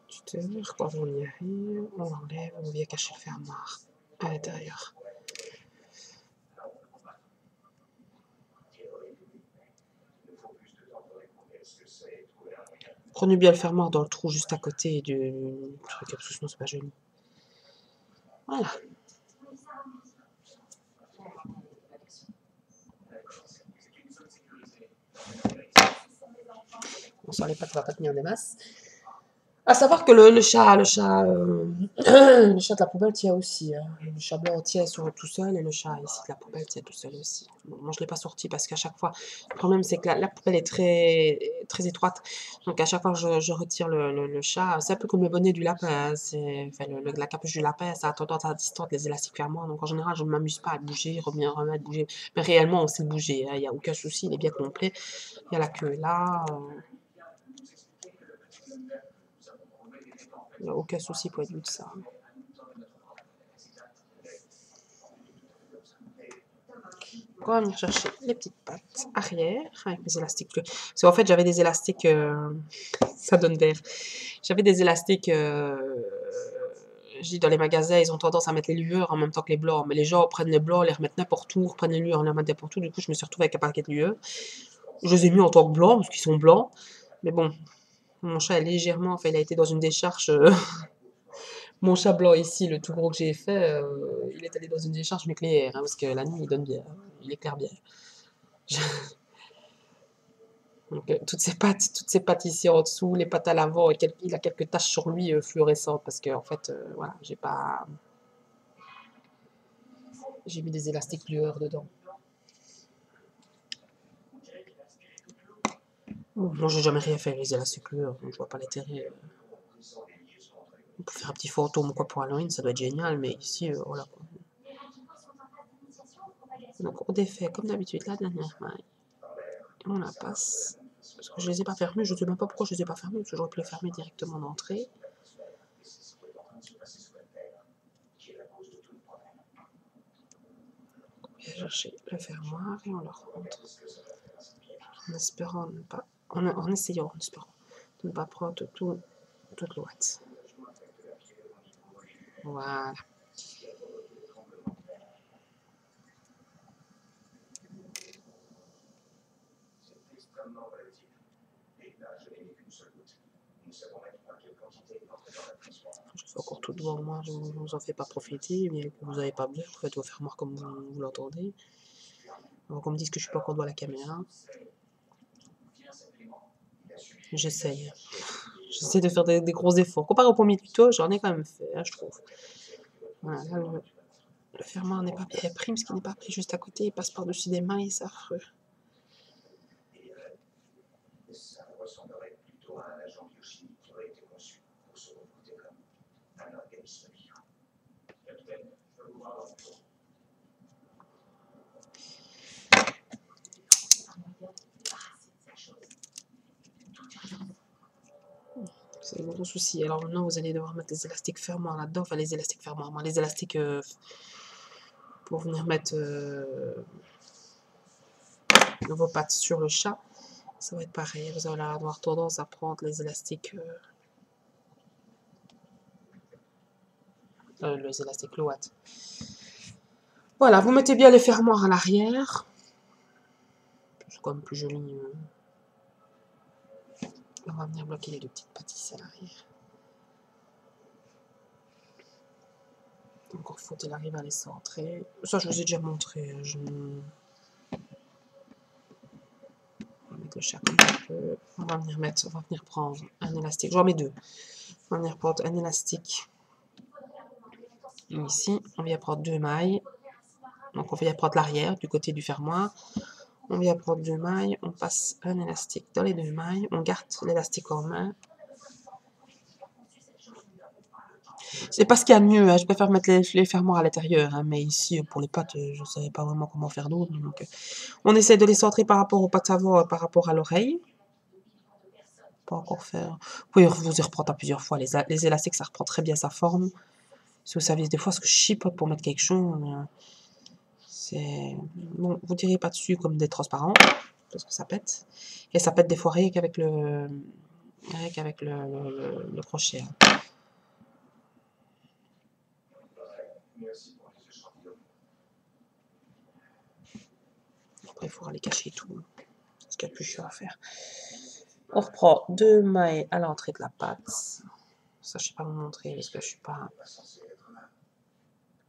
[SPEAKER 1] tuteur. Quand on y arrive, on l'enlève, on vient cacher le fer noir à l'intérieur. Prenez bien le fermoir dans le trou juste à côté du truc, parce que sinon c'est pas joli. Voilà. Bon, ça les pattes, on va pas tenir des masses. À savoir que le chat le chat de la poubelle tient aussi. Hein. Le chat blanc tient tout seul et le chat ici de la poubelle tient tout seul aussi. Bon, moi je l'ai pas sorti parce qu'à chaque fois, le problème c'est que la poubelle est très étroite. Donc à chaque fois que je retire le chat, c'est un peu comme le bonnet du lapin. Enfin, la capuche du lapin, ça a tendance à distordre les élastiques fermoirs. Donc en général, je ne m'amuse pas à bouger, remettre, bouger. Mais réellement, on sait bouger. Il n'y a aucun souci, il est bien complet. Il y a la queue là. Il n'y a aucun souci pour être vu de ça. On va venir chercher les petites pattes arrière avec mes élastiques. Parce qu'en fait, j'avais des élastiques... ça donne d'air. J'avais des élastiques... je dis, dans les magasins, ils ont tendance à mettre les lueurs en même temps que les blancs. Mais les gens prennent les blancs, les remettent n'importe où, reprennent les lueurs, les remettent n'importe où. Du coup, je me suis retrouvée avec un paquet de lueurs. Je les ai mis en tant que blancs, parce qu'ils sont blancs. Mais bon, mon chat est légèrement... Enfin, il a été dans une décharge... Mon chat blanc ici, le tout gros que j'ai fait, il est allé dans une décharge nucléaire, hein, parce que la nuit, il donne bien, il éclaire bien. Donc, toutes ces pattes ici en dessous, les pattes à l'avant, il a quelques taches sur lui fluorescentes, parce que en fait, voilà, j'ai mis des élastiques lueurs dedans. Bon, moi, j'ai jamais rien fait avec les élastiques lueurs, donc je vois pas l'intérêt. On peut faire un petit fantôme ou quoi pour Halloween, ça doit être génial, mais ici, voilà. Donc on défait comme d'habitude la dernière maille. On la passe Parce que je les ai pas fermés, je ne sais même pas pourquoi je les ai pas fermés, parce que j'aurais pu les fermer directement d'entrée. On va chercher le fermoir et on le rentre. En espérant ne pas. En essayant, en espérant de ne pas prendre toute l'ouate. Voilà. Je fais encore tout devant moi, je ne vous en fais pas profiter, mais que vous n'avez pas bien, vous faites vos fermoirs comme vous l'entendez. Donc on me dise que je suis pas encore devant la caméra. J'essaye. J'essaie de faire des gros efforts. Comparé au premier tuto, j'en ai quand même fait, hein, je trouve. Voilà, là, le fermoir n'est pas bien pris, parce qu'il n'est pas pris juste à côté, il passe par-dessus des mailles, c'est affreux.
[SPEAKER 4] Ça ressemblerait plutôt à un agent biochimique qui aurait été conçu pour se comporter comme un organisme vivant. Capitaine, je veux vous voir dans le bureau.
[SPEAKER 1] C'est le gros souci. Alors maintenant, vous allez devoir mettre les élastiques fermoirs là-dedans. Enfin, les élastiques fermoirs, les élastiques pour venir mettre vos pattes sur le chat. Ça va être pareil. Vous allez avoir tendance à prendre les élastiques Loatt. Voilà, vous mettez bien les fermoirs à l'arrière. C'est quand même plus joli. On va venir bloquer les deux petites pattes ici à l'arrière. Encore faut-il arriver à les centrer. Ça, je vous ai déjà montré. On va mettre le chat comme un peu. On va venir prendre un élastique. J'en mets deux. On va venir prendre un élastique. Ici, on vient prendre deux mailles. Donc, on vient prendre l'arrière du côté du fermoir. On vient prendre deux mailles. On passe un élastique dans les deux mailles. On garde l'élastique en main. C'est pas ce qu'il y a de mieux, hein. Je préfère mettre les fermoirs à l'intérieur, hein. Mais ici, pour les pattes, je ne savais pas vraiment comment faire d'autre. Donc, on essaie de les centrer par rapport aux pattes avant, par rapport à l'oreille. Pas encore faire. Vous pouvez vous y reprendre à plusieurs fois. Les élastiques, ça reprend très bien sa forme. Si vous saviez des fois ce que je chipote pour mettre quelque chose, c'est... Bon, vous tirez pas dessus comme des transparents, parce que ça pète. Et ça pète des fois rien qu'avec le crochet.
[SPEAKER 4] Merci pour les échantillons.
[SPEAKER 1] Après, il faudra les cacher tout. C'est ce qu'il y a de plus chiant à faire. On reprend deux mailles à l'entrée de la patte. Ça, je ne sais pas vous montrer parce que je suis pas...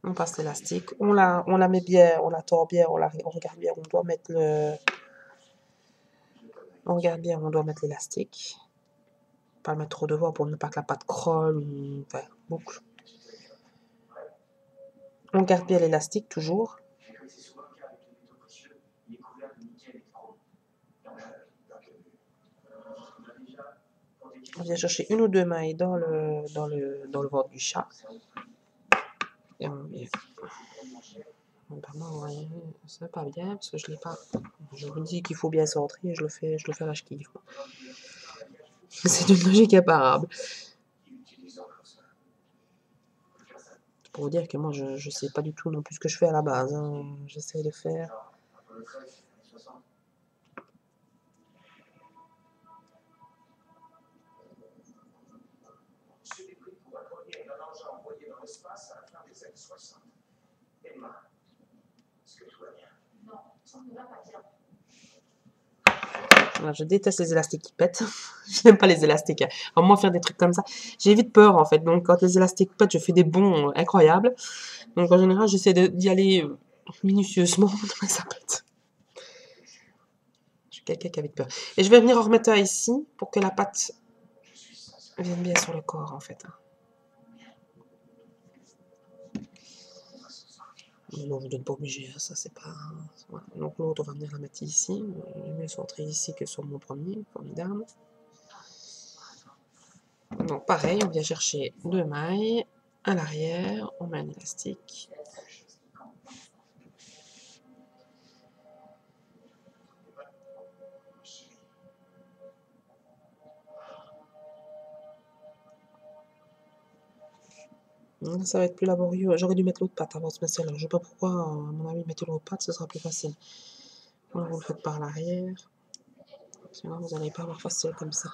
[SPEAKER 1] On passe l'élastique. On la met bien, on la tord bien, on regarde bien. On doit mettre le... On regarde bien, on doit mettre l'élastique. Pas le mettre trop devant pour ne pas que la pâte crolle ou enfin, boucle. On garde bien l'élastique toujours. On vient chercher une ou deux mailles dans le ventre du chat. Et on vient. C'est pas bien parce que je l'ai pas. Je vous dis qu'il faut bien centrer et je le fais à la ch'quive. C'est une logique imparable. Pour vous dire que moi je sais pas du tout non plus ce que je fais à la base. Hein. J'essaie de faire. Voilà, je déteste les élastiques qui pètent. Je n'aime pas les élastiques. Alors moi, faire des trucs comme ça, j'ai vite peur en fait. Donc quand les élastiques pètent, je fais des bonds incroyables. Donc en général, j'essaie d'y aller minutieusement, mais ça pète. Je suis quelqu'un qui a vite peur. Et je vais venir en remettre un ici pour que la pâte vienne bien sur le corps en fait. Non, vous n'êtes pas obligé, ça c'est pas... Voilà. Donc l'autre, on va venir la mettre ici. J'ai mieux centré ici que sur mon premier, formidable. Donc pareil, on vient chercher deux mailles à l'arrière, on met un élastique. Là, ça va être plus laborieux. J'aurais dû mettre l'autre patte avant de mettre celle-là. Je sais pas pourquoi, à mon avis, mettez l'autre patte, ce sera plus facile. Là, vous le faites par l'arrière. Sinon, vous n'allez pas avoir facile comme ça.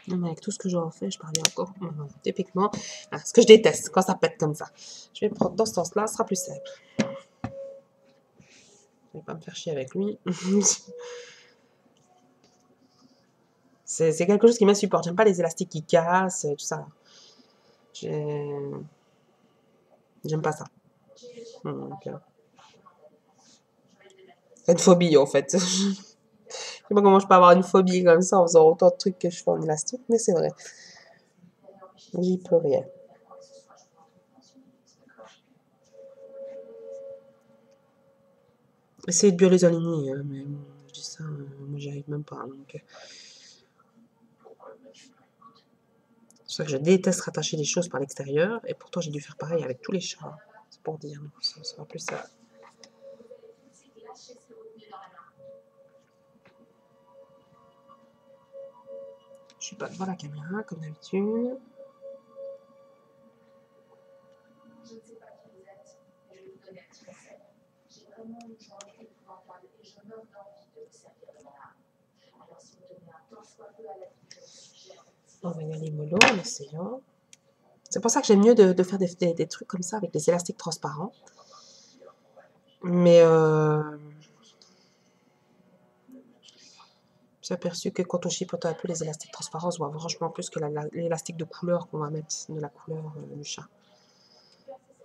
[SPEAKER 1] Mais avec tout ce que j'en fais, je parviens encore. Typiquement, ce que je déteste, quand ça pète comme ça. Je vais prendre dans ce sens-là, ce sera plus simple. Je vais pas me faire chier avec lui. C'est quelque chose qui m'insupporte. J'aime pas les élastiques qui cassent, tout ça. J'aime pas ça. Donc, c'est une phobie, en fait. Je sais pas comment je peux avoir une phobie comme ça en faisant autant de trucs que je fais en élastique, mais c'est vrai. J'y peux rien. Essayez de bien les aligner, hein, mais je dis ça, moi j'y arrive même pas. Donc, c'est ça que je déteste rattacher des choses par l'extérieur, et pourtant j'ai dû faire pareil avec tous les chats. C'est pour dire, ça sera plus ça. Je suis pas devant la caméra comme d'habitude.
[SPEAKER 3] Je ne sais pas qui vous êtes, mais je vais vous donner un petit conseil. J'ai vraiment une jambe épouvantable et je meurs d'envie de vous servir de mon âme. Alors si vous tenez un tant soit peu à la vie, je vous suggère.
[SPEAKER 1] On va y aller mollo en essayant. C'est pour ça que j'aime mieux de faire des trucs comme ça avec des élastiques transparents. Mais j'ai aperçu que quand on chipote un peu les élastiques transparents, on voit franchement plus que l'élastique de couleur qu'on va mettre, de la couleur du chat.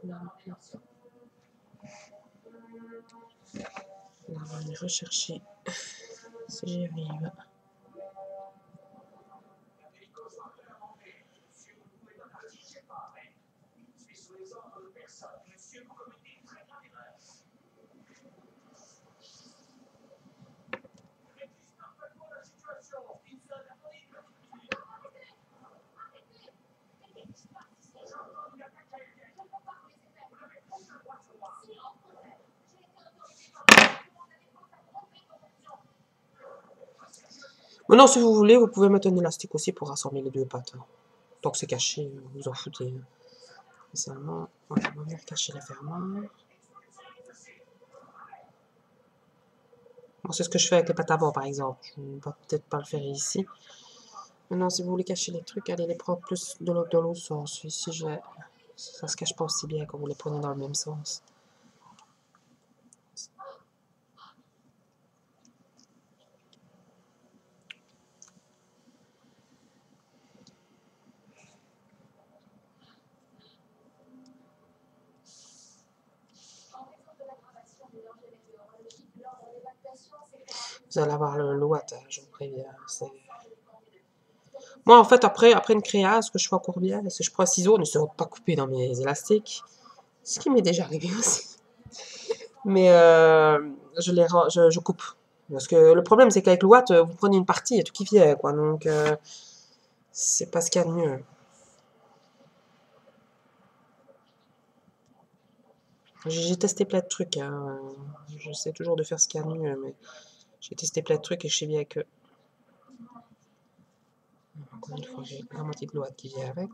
[SPEAKER 1] Là, on va aller rechercher si j'y arrive. Maintenant, si vous voulez, vous pouvez mettre un élastique aussi pour rassembler les deux pattes. Tant que c'est caché, vous en foutez. Spécialement, on va venir cacher les fermoirs. Bon, c'est ce que je fais avec les pattes avant, par exemple. Je ne vais peut-être pas le faire ici. Maintenant, si vous voulez cacher les trucs, allez les prendre plus de l'autre sens. Ici, ça se cache pas aussi bien quand vous les prenez dans le même sens. Vous allez avoir le ouate, je vous préviens. Moi, en fait, après une créa, ce que je fais encore bien, c'est que je prends un ciseau, ne se pas couper dans mes élastiques. Ce qui m'est déjà arrivé aussi. Mais je coupe. Parce que le problème, c'est qu'avec le ouate, vous prenez une partie et tout qui vient, quoi. Donc, c'est pas ce qu'il y a de mieux. J'ai testé plein de trucs, hein. J'essaie toujours de faire ce qu'il y a de mieux, mais j'ai testé plein de trucs et je sais bien que... Encore une fois, j'ai la moitié de l'ouate qui vient avec.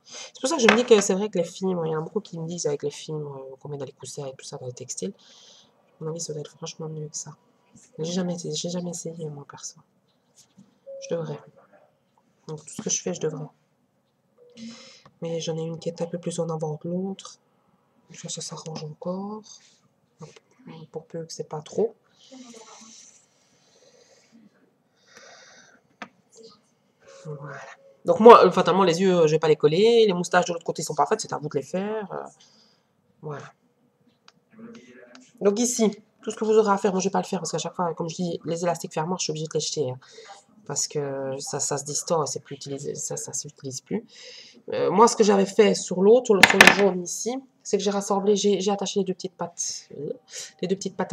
[SPEAKER 1] C'est pour ça que je me dis que c'est vrai que les fibres, il y en a beaucoup qui me disent avec les fibres qu'on met dans les coussins et tout ça, dans les textiles. À mon avis, ça doit être franchement mieux que ça. Mais j'ai jamais essayé, moi, perso. Je devrais. Donc, tout ce que je fais, je devrais. Mais j'en ai une qui est un peu plus en avant que l'autre. Ça s'arrange encore. Pour peu que c'est pas trop. Voilà. Donc moi, fatalement, les yeux, je vais pas les coller. Les moustaches de l'autre côté sont parfaites, c'est à vous de les faire. Voilà. Donc ici, tout ce que vous aurez à faire, moi je vais pas le faire parce qu'à chaque fois, comme je dis, les élastiques fermoirs, je suis obligée de les jeter. Hein, parce que ça se distord et ça s'utilise plus. Moi, ce que j'avais fait sur l'autre, sur le jaune ici, c'est que j'ai rassemblé, j'ai attaché les deux petites pattes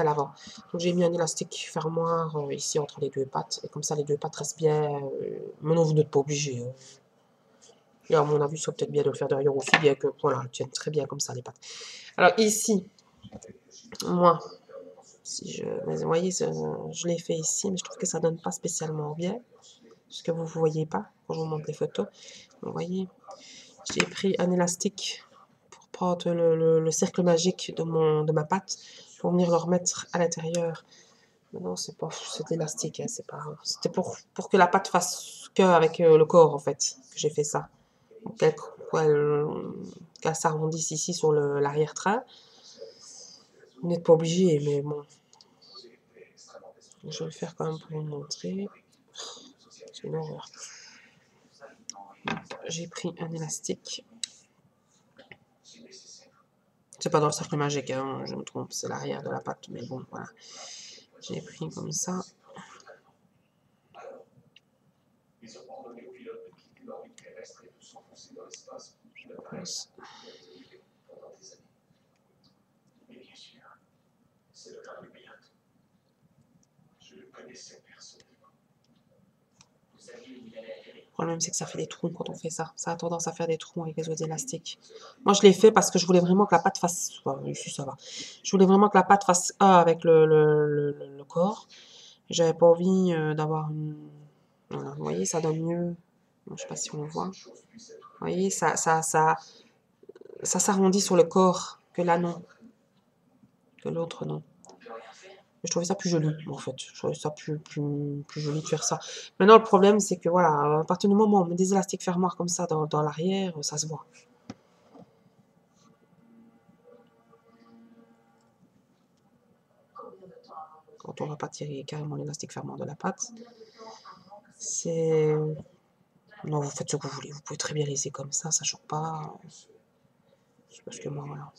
[SPEAKER 1] à l'avant. Donc j'ai mis un élastique fermoir ici entre les deux pattes, et comme ça les deux pattes restent bien. Maintenant vous n'êtes pas obligé. Et à mon avis, ça peut-être bien de le faire derrière aussi, bien que voilà, elles tiennent très bien comme ça les pattes. Alors ici, moi, si je, vous voyez, je l'ai fait ici, mais je trouve que ça donne pas spécialement bien, parce que vous ne voyez pas quand je vous montre les photos. Vous voyez, j'ai pris un élastique pour prendre le cercle magique de ma patte, pour venir le remettre à l'intérieur. Mais non, c'est pas cet élastique, hein, c'est pas. C'était pour que la patte fasse que avec le corps en fait que j'ai fait ça. Qu'elle s'arrondisse ici sur l'arrière-train. Vous n'êtes pas obligé, mais bon. Je vais le faire quand même pour vous montrer. C'est une horreur. J'ai pris un élastique. C'est pas dans le cercle magique, hein, je me trompe, c'est l'arrière de la patte, mais bon, voilà. J'ai pris comme ça. Je pense. Le problème, c'est que ça fait des trous quand on fait ça. Ça a tendance à faire des trous avec les autres élastiques. Moi, je l'ai fait parce que je voulais vraiment que la patte fasse... Enfin, ici, ça va. Je voulais vraiment que la patte fasse A avec le corps. J'avais pas envie d'avoir une... Voilà, vous voyez, ça donne mieux. Je sais pas si on le voit. Vous voyez, ça s'arrondit sur le corps que là, non. Que l'autre, non. Je trouvais ça plus joli, en fait. Je trouvais ça plus joli de faire ça. Maintenant, le problème, c'est que, voilà, à partir du moment où on met des élastiques fermoirs comme ça dans l'arrière, ça se voit. Quand on va pas tirer carrément l'élastique fermoir de la patte, c'est... Non, vous faites ce que vous voulez. Vous pouvez très bien laisser comme ça choque pas. C'est parce que moi, voilà.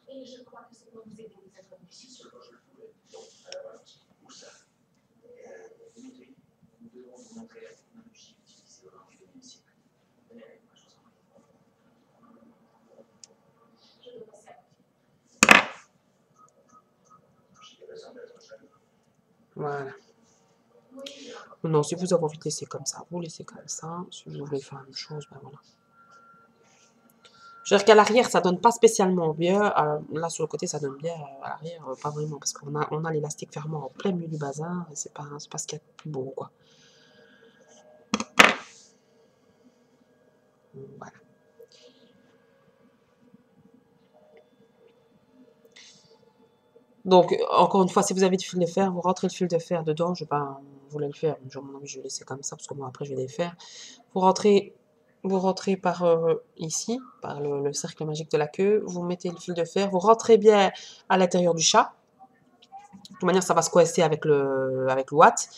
[SPEAKER 3] Et je crois que c'est pour vous aider à être
[SPEAKER 4] Si seulement je le pouvais. Où ça nous devons vous montrer la technologie utilisée au XXIe siècle. Venez avec moi, je vous en prie.
[SPEAKER 3] Je dois passer à
[SPEAKER 4] J'ai besoin d'être jeune.
[SPEAKER 1] Voilà. Non, si vous avez envie de laisser comme ça, vous laissez comme ça. Si vous voulez faire la même chose, ben voilà. Je veux dire qu'à l'arrière, ça donne pas spécialement bien. Là, sur le côté, ça donne bien. À l'arrière, pas vraiment. Parce qu'on a l'élastique fermant en plein milieu du bazar. Et c'est pas ce qu'il y a de plus beau, quoi. Voilà. Donc, encore une fois, si vous avez du fil de fer, vous rentrez le fil de fer dedans. Je vais pas vous le faire. Je vais le laisser comme ça. Parce que moi, après, je vais les faire. Vous rentrez par ici, par le cercle magique de la queue, vous mettez le fil de fer, vous rentrez bien à l'intérieur du chat. De toute manière, ça va se coincer avec le watt.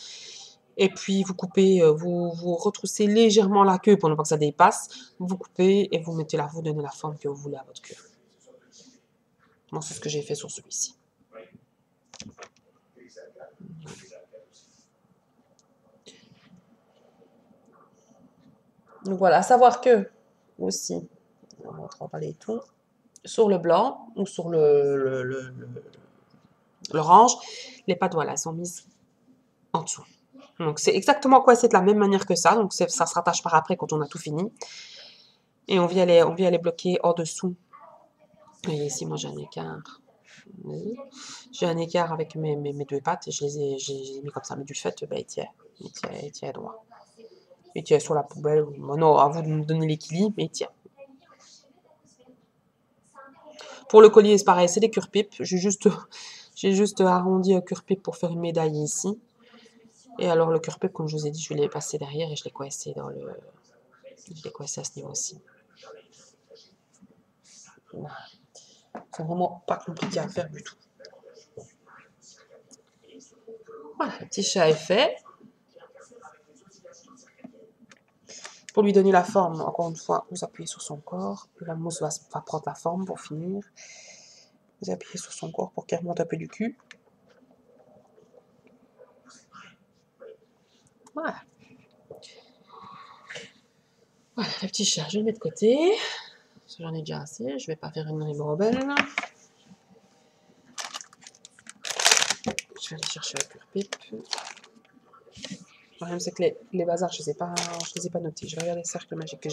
[SPEAKER 1] Et puis, vous coupez, vous retroussez légèrement la queue pour ne pas que ça dépasse. Vous coupez et vous donnez la forme que vous voulez à votre queue. Moi, c'est ce que j'ai fait sur celui-ci. Donc voilà, à savoir que, aussi, on va travailler tout, sur le blanc ou sur l'orange, les pattes, voilà, sont mises en dessous. Donc c'est exactement coincé de la même manière que ça, donc ça se rattache par après quand on a tout fini. Et on vient les bloquer en dessous. Et ici, moi j'ai un écart. J'ai un écart avec mes deux pattes et je les ai mis comme ça. Mais du fait, ben, il tient droit. Il tient sur la poubelle. Non, à vous de me donner l'équilibre, mais il tient. Pour le collier, c'est pareil, c'est des cure-pipes. J'ai juste arrondi un cure-pipe pour faire une médaille ici. Et alors le cure-pipe, comme je vous ai dit, je vais les passer derrière et je l'ai coincé je l'ai coincé à ce niveau-ci. C'est vraiment pas compliqué à faire du tout. Voilà, le petit chat est fait. pour lui donner la forme. Encore une fois, vous appuyez sur son corps. La mousse va prendre la forme pour finir. Vous appuyez sur son corps pour qu'elle remonte un peu du cul. Voilà. Voilà, le petit chat, je vais le mettre de côté. J'en ai déjà assez. Je vais pas faire une ribambelle. Je vais aller chercher la cure pipe. Le problème, c'est que les bazars, je les ai pas notés. Je vais regarder les cercles magiques que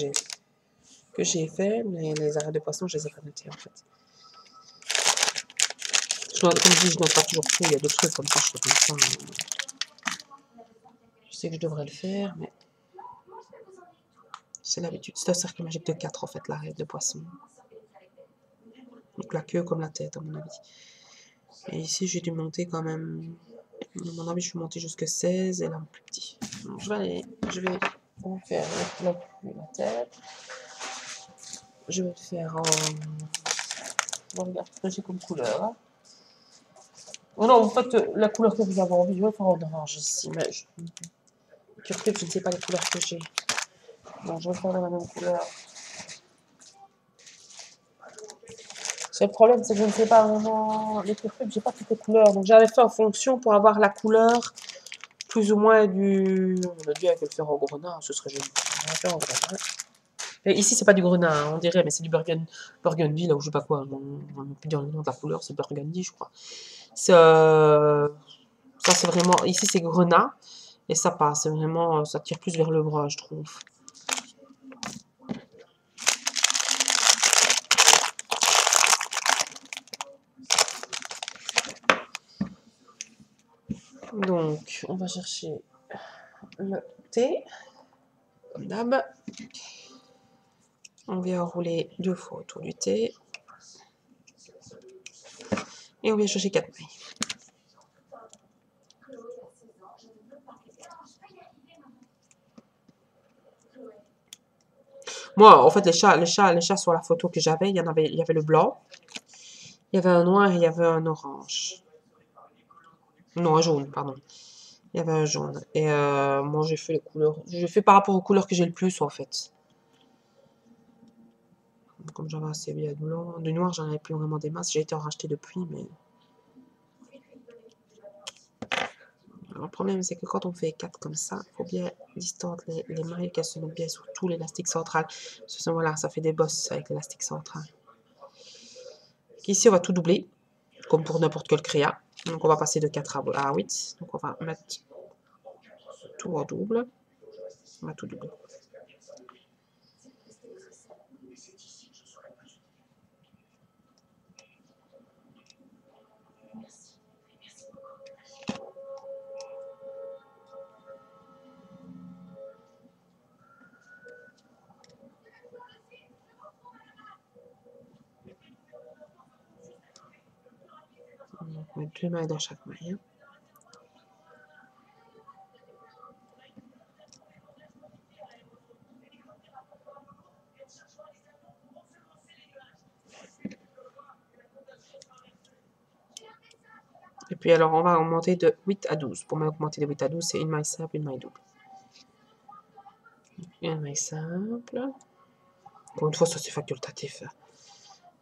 [SPEAKER 1] j'ai fait, mais les arrêts de poisson, je les ai pas notés, en fait. Comme je dis, je note pas toujours tout. Il y a des trucs comme ça, je fais comme ça. Je sais que je devrais le faire, mais c'est l'habitude. C'est un cercle magique de 4, en fait, l'arrêt de poisson. Donc la queue comme la tête, à mon avis. Et ici, j'ai dû monter quand même... À mon avis, je suis montée jusqu'à 16 et là, plus petit. Donc, je vais faire la queue et la tête. Je vais le faire en... Bon, regarde ce que j'ai comme couleur. Hein. Oh non, en fait, la couleur que vous avez envie, je vais faire en orange ici. Mais je ne sais pas les couleurs que j'ai. Bon, je vais faire la même couleur. Le problème, c'est que je ne sais pas vraiment les curcubes, j'ai pas toutes les couleurs. Donc j'avais fait en fonction pour avoir la couleur plus ou moins du... On a dit avec le faire en grenat, ce serait génial. On va faire en grenat. Et ici, c'est pas du grenat, hein, on dirait, mais c'est du burgundy, là où je sais pas quoi. On ne peut plus dire le nom de la couleur, c'est burgundy, je crois. Ça, c'est vraiment... Ici, c'est grenat. Et ça passe, c'est vraiment... Ça tire plus vers le bras, je trouve. Donc, on va chercher le thé, comme d'hab. On vient enrouler 2 fois autour du thé. Et on vient chercher 4 mailles. Moi, en fait, les chats sur la photo que j'avais, il y avait le blanc, il y avait un noir et il y avait un orange. Non, un jaune, pardon. Il y avait un jaune. Et moi, j'ai fait les couleurs. J'ai fait par rapport aux couleurs que j'ai le plus, en fait. Comme j'avais assez bien de blanc. Du noir, j'en avais plus vraiment des masses. J'ai été en racheter depuis, mais... Alors, le problème, c'est que quand on fait 4 comme ça, il faut bien distendre les mailles, qu'elles se mettent bien sur tout l'élastique central. Parce que voilà, ça fait des bosses avec l'élastique central. Ici, on va tout doubler, comme pour n'importe quel créa. Donc, on va passer de 4 à 8. Donc, on va mettre tout en double. On va tout doubler. On va mettre 2 mailles dans chaque maille. Et puis alors, on va augmenter de 8 à 12. Pour m'augmenter de 8 à 12, c'est une maille simple, une maille double. Une maille simple. Pour une fois, ça c'est facultatif.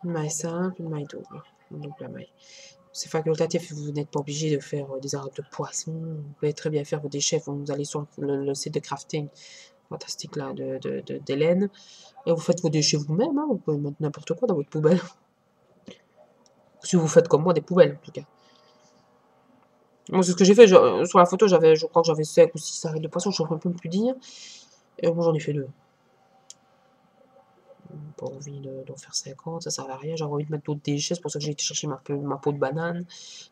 [SPEAKER 1] Une maille simple, une maille double. Une double maille. C'est facultatif, vous n'êtes pas obligé de faire des arêtes de poisson. Vous pouvez très bien faire vos déchets. Vous allez sur le site de crafting fantastique là d'Hélène. Et vous faites vos déchets vous-même. Hein. Vous pouvez mettre n'importe quoi dans votre poubelle. Si vous faites comme moi, des poubelles en tout cas. Moi, c'est ce que j'ai fait. Sur la photo, je crois que j'avais 5 ou 6 arêtes de poisson. Je ne saurais même plus dire. Et moi, j'en ai fait 2. Pas envie d'en faire 50, ça sert à rien. J'avais envie de mettre d'autres déchets. C'est pour ça que j'ai été chercher ma peau de banane.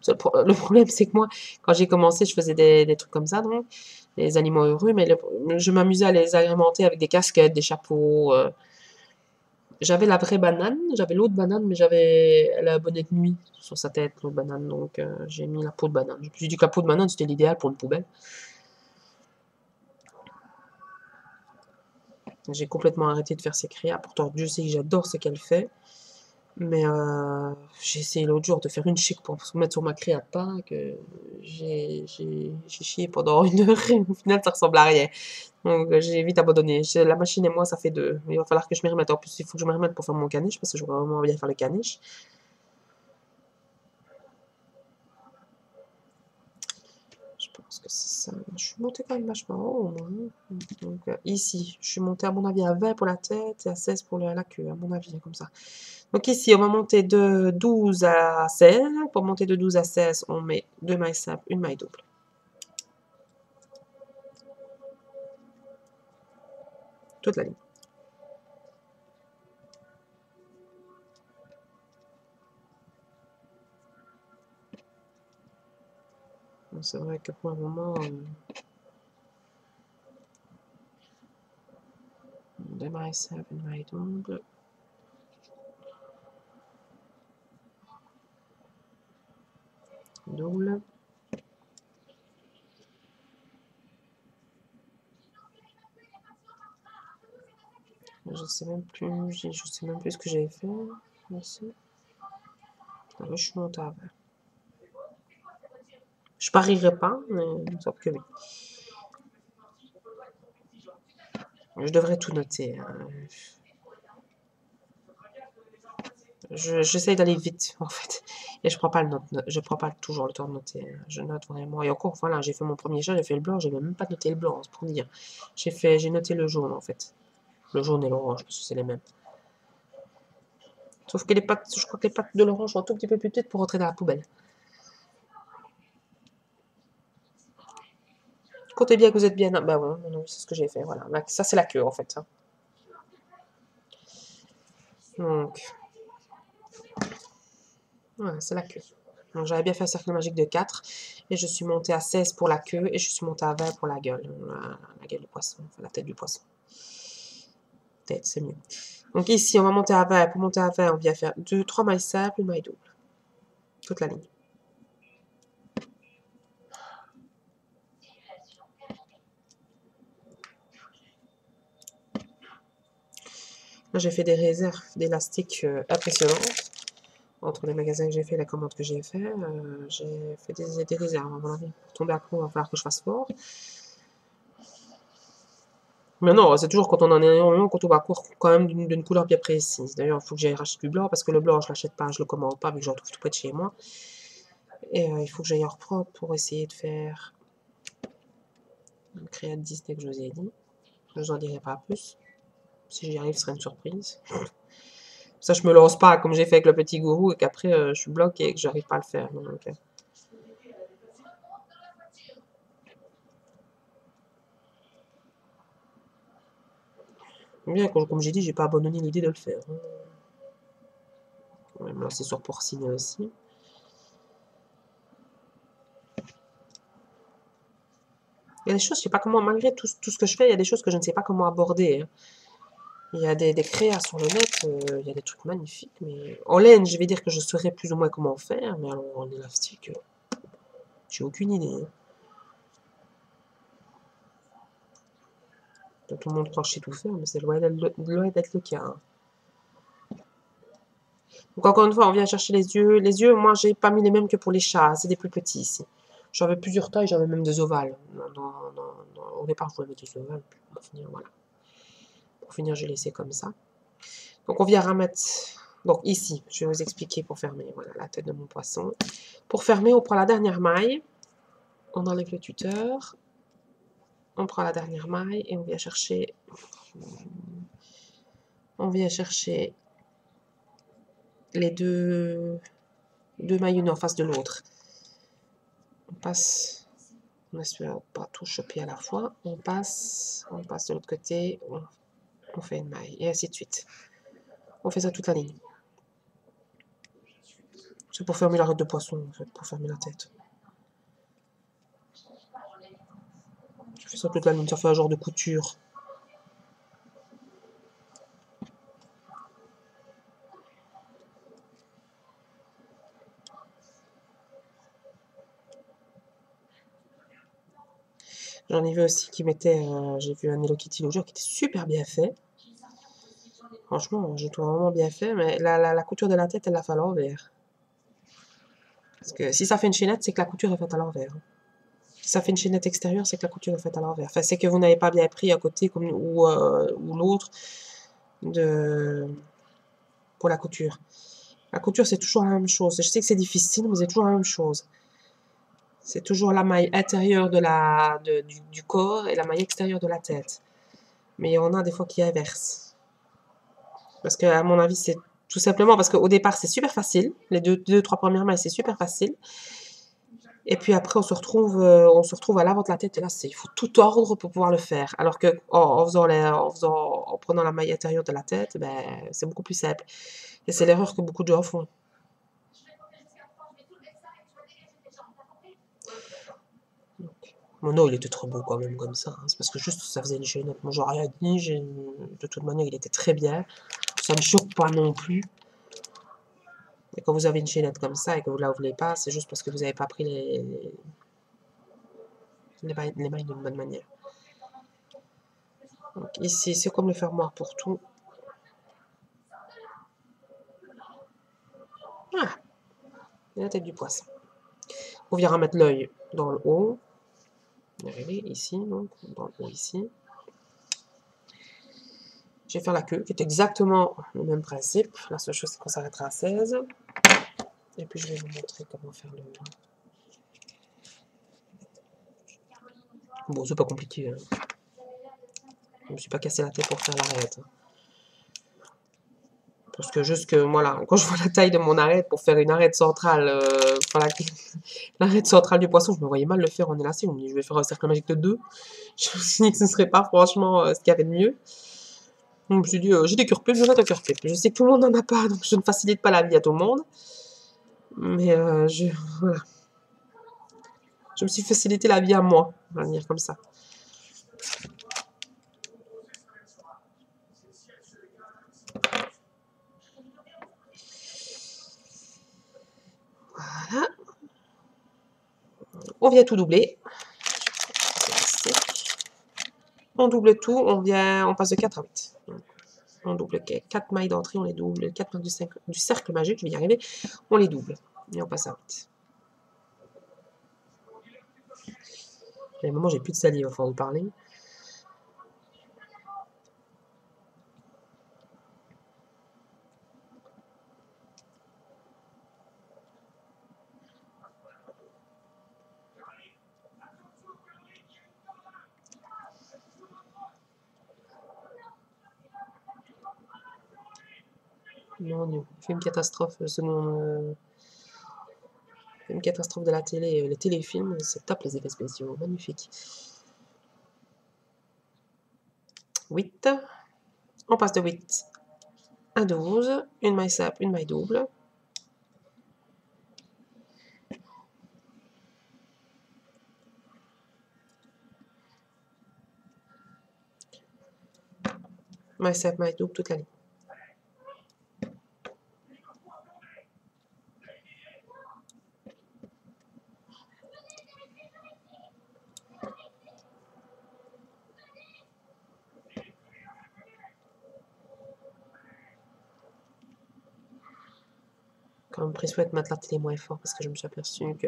[SPEAKER 1] Le problème, c'est que moi, quand j'ai commencé, je faisais des trucs comme ça, donc, les animaux heureux, mais je m'amusais à les agrémenter avec des casquettes, des chapeaux. J'avais la vraie banane, j'avais l'autre banane, mais j'avais la bonnet de nuit sur sa tête, l'autre banane. Donc, j'ai mis la peau de banane. Je me suis dit que la peau de banane, c'était l'idéal pour une poubelle. J'ai complètement arrêté de faire ces créas. Pourtant, Dieu sait que j'adore ce qu'elle fait. Mais j'ai essayé l'autre jour de faire une chic pour se mettre sur ma créata que j'ai chié pendant 1 heure et au final ça ressemble à rien. Donc j'ai vite abandonné. La machine et moi ça fait deux. Il va falloir que je m'y remette. En plus il faut que je me remette pour faire mon caniche parce que je voudrais vraiment bien faire le caniche. Je pense que c'est ça. Je suis montée quand même vachement haut, moi. Donc ici, je suis montée à mon avis à 20 pour la tête et à 16 pour la queue, à mon avis, comme ça. Donc ici, on va monter de 12 à 16. Pour monter de 12 à 16, on met 2 mailles simples, une maille double. Toute la ligne. C'est vrai que pour le moment, 2 mailles simples, une maille double. Double. Je sais même plus, je sais même plus ce que j'ai fait. Ici. Là, je suis montée à 20. Je parierai pas, mais sauf que oui. Je devrais tout noter. J'essaye d'aller vite, en fait. Et je prends pas je prends pas toujours le temps de noter. Je note vraiment. Et encore, voilà, j'ai fait mon premier chat, j'ai fait le blanc, j'ai même pas noté le blanc, c'est pour dire. J'ai noté le jaune, en fait. Le jaune et l'orange, parce que c'est les mêmes. Sauf que les pattes, je crois que les pattes de l'orange sont un tout petit peu plus petites pour rentrer dans la poubelle. Comptez bien que vous êtes bien. Bah ouais, non, c'est ce que j'ai fait, voilà. Ça, c'est la queue, en fait. Donc, voilà, c'est la queue. Donc, j'avais bien fait un cercle magique de 4. Et je suis montée à 16 pour la queue. Et je suis montée à 20 pour la gueule. La gueule du poisson. Enfin, la tête du poisson. Tête, c'est mieux. Donc ici, on va monter à 20. Pour monter à 20, on vient faire 3 mailles simples, une maille double. Toute la ligne. Là, j'ai fait des réserves d'élastique impressionnantes. Entre les magasins que j'ai fait et la commande que j'ai fait, j'ai fait des réserves, à mon avis. Pour tomber à coup, il va falloir que je fasse fort. Mais non, c'est toujours quand on en a énormément, quand on va court quand même d'une couleur bien précise. D'ailleurs, il faut que j'aille racheter du blanc, parce que le blanc, je l'achète pas, je le commande pas, vu que j'en trouve tout près de chez moi. Et il faut que j'aille en reprendre pour essayer de faire une créate Disney que je vous ai dit. Je vous en dirai pas plus. Si j'y arrive, ce serait une surprise. Ça, je me lance pas comme j'ai fait avec le petit gourou et qu'après, je suis bloquée et que j'arrive pas à le faire. Donc, bien, comme j'ai dit, j'ai pas abandonné l'idée de le faire. On va me lancer sur Porcinet aussi. Il y a des choses, je sais pas comment, malgré tout ce que je fais, il y a des choses que je ne sais pas comment aborder. Il y a des créas sur le net, il y a des trucs magnifiques, mais en laine, je vais dire que je saurais plus ou moins comment faire, mais alors en élastique, j'ai aucune idée. Tout le monde croit que je sais tout faire, mais c'est loin d'être le cas. Donc encore une fois, on vient chercher les yeux. Les yeux, moi, j'ai pas mis les mêmes que pour les chats. C'est des plus petits ici. J'avais plusieurs tailles, j'avais même des ovales. Au départ, je voulais mettre des ovales. Pour finir, voilà. Pour finir, j'ai laissé comme ça. Donc on vient remettre... Donc ici, je vais vous expliquer pour fermer. Voilà, la tête de mon poisson. Pour fermer, on prend la dernière maille. On enlève le tuteur. On prend la dernière maille et on vient chercher... les deux mailles une en face de l'autre. On passe, on espère pas tout choper à la fois, on passe de l'autre côté, on fait une maille, et ainsi de suite. On fait ça toute la ligne. C'est pour fermer l'arête de poisson, en fait, pour fermer la tête. Je fais ça toute la ligne, ça fait un genre de couture. J'en ai vu aussi qui mettait, j'ai vu un Hello Kitty l'autre jour qui était super bien fait. Franchement, je trouve vraiment bien fait, mais la couture de la tête, elle l'a fait à l'envers. Parce que si ça fait une chaînette, c'est que la couture est faite à l'envers. Si ça fait une chaînette extérieure, c'est que la couture est faite à l'envers. Enfin, c'est que vous n'avez pas bien pris un côté comme, ou l'autre pour la couture. La couture, c'est toujours la même chose. Je sais que c'est difficile, mais c'est toujours la même chose. C'est toujours la maille intérieure du corps et la maille extérieure de la tête. Mais il y en a des fois qui inversent. Parce que, à mon avis, c'est tout simplement parce qu'au départ, c'est super facile. Les deux, trois premières mailles, c'est super facile. Et puis après, on se retrouve à l'avant de la tête. Et là, il faut tout tordre pour pouvoir le faire. Alors que en prenant la maille intérieure de la tête, ben, c'est beaucoup plus simple. Et c'est l'erreur que beaucoup de gens font. Donc, mon nom, il était trop beau quand même comme ça. Hein. C'est parce que juste, ça faisait une chaînette. Moi, j'aurais rien dit. De toute manière, il était très bien. Ça me choque pas non plus. Et quand vous avez une chaînette comme ça et que vous ne la ouvrez pas, c'est juste parce que vous n'avez pas pris les mailles d'une bonne manière. Donc ici, c'est comme le fermoir pour tout. Ah, et la tête du poisson. On vient remettre l'œil dans le haut. Regardez, ici, donc, dans le haut ici. Je vais faire la queue, qui est exactement le même principe. La seule chose, c'est qu'on s'arrêtera à 16. Et puis, je vais vous montrer comment faire le... Bon, c'est pas compliqué. Hein. Je me suis pas cassé la tête pour faire l'arête. Hein. Parce que juste que, voilà, quand je vois la taille de mon arête pour faire une arête centrale, voilà, l'arête centrale du poisson, je me voyais mal le faire en élastique. Je vais faire un cercle magique de 2. Je me suis dit que ce ne serait pas franchement ce qu'il y avait de mieux. Donc, je me suis dit, j'ai des cœurs pubs, je vais mettre un cœur pub. Je sais que tout le monde n'en a pas, donc je ne facilite pas la vie à tout le monde. Mais voilà. Je me suis facilité la vie à moi, on va dire comme ça. Voilà. On vient tout doubler. On double tout, on passe de 4 à 8. Donc, on double 4 mailles d'entrée, on les double. 4 mailles du cercle magique, je vais y arriver. On les double. Et on passe à 8. À un moment, j'ai plus de salive, il va falloir vous parler. Non, non. Film catastrophe, selon... Film catastrophe de la télé, les téléfilms, c'est top les effets spéciaux, magnifique. 8. On passe de 8 à 12. Une maille simple, une maille double. Maille simple, maille double, toute la ligne. Quand même, pris de mettre la télé moins fort parce que je me suis aperçu que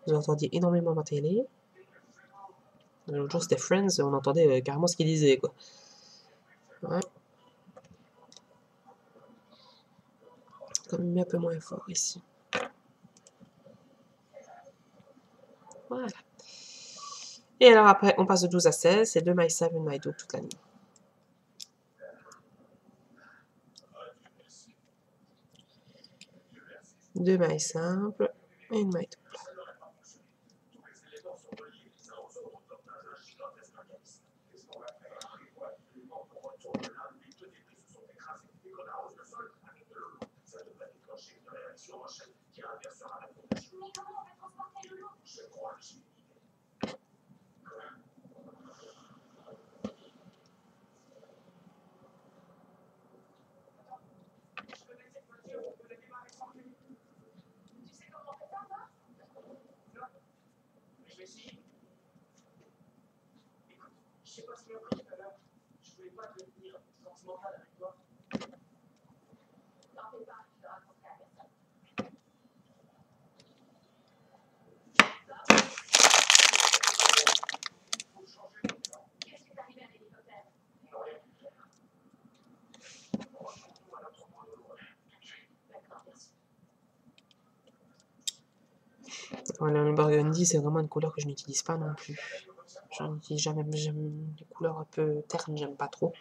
[SPEAKER 1] vous entendiez énormément ma télé. L'autre jour, c'était Friends, on entendait carrément ce qu'il disait, quoi. Ouais. Quand même un peu moins fort ici. Voilà. Et alors après, on passe de 12 à 16, c'est 2 mailles simples, une maille double, toute la ligne. Deux mailles simples et une maille double.
[SPEAKER 4] Je sais pas ce qu'il a pris tout à l'heure. Je voulais pas devenir sentimental avec toi.
[SPEAKER 3] T'en fais pas, je le raconterai à personne.
[SPEAKER 4] Faut changer de plan.
[SPEAKER 3] Qu'est-ce qui est arrivé à l'hélicoptère?
[SPEAKER 4] Non, rien de clair. Retrouve-nous à notre point de loin. Tout de suite.
[SPEAKER 3] D'accord, merci.
[SPEAKER 1] Voilà, le burgundy, c'est vraiment une couleur que je n'utilise pas non plus. J'en utilise jamais, j'aime les couleurs un peu ternes, j'aime pas trop.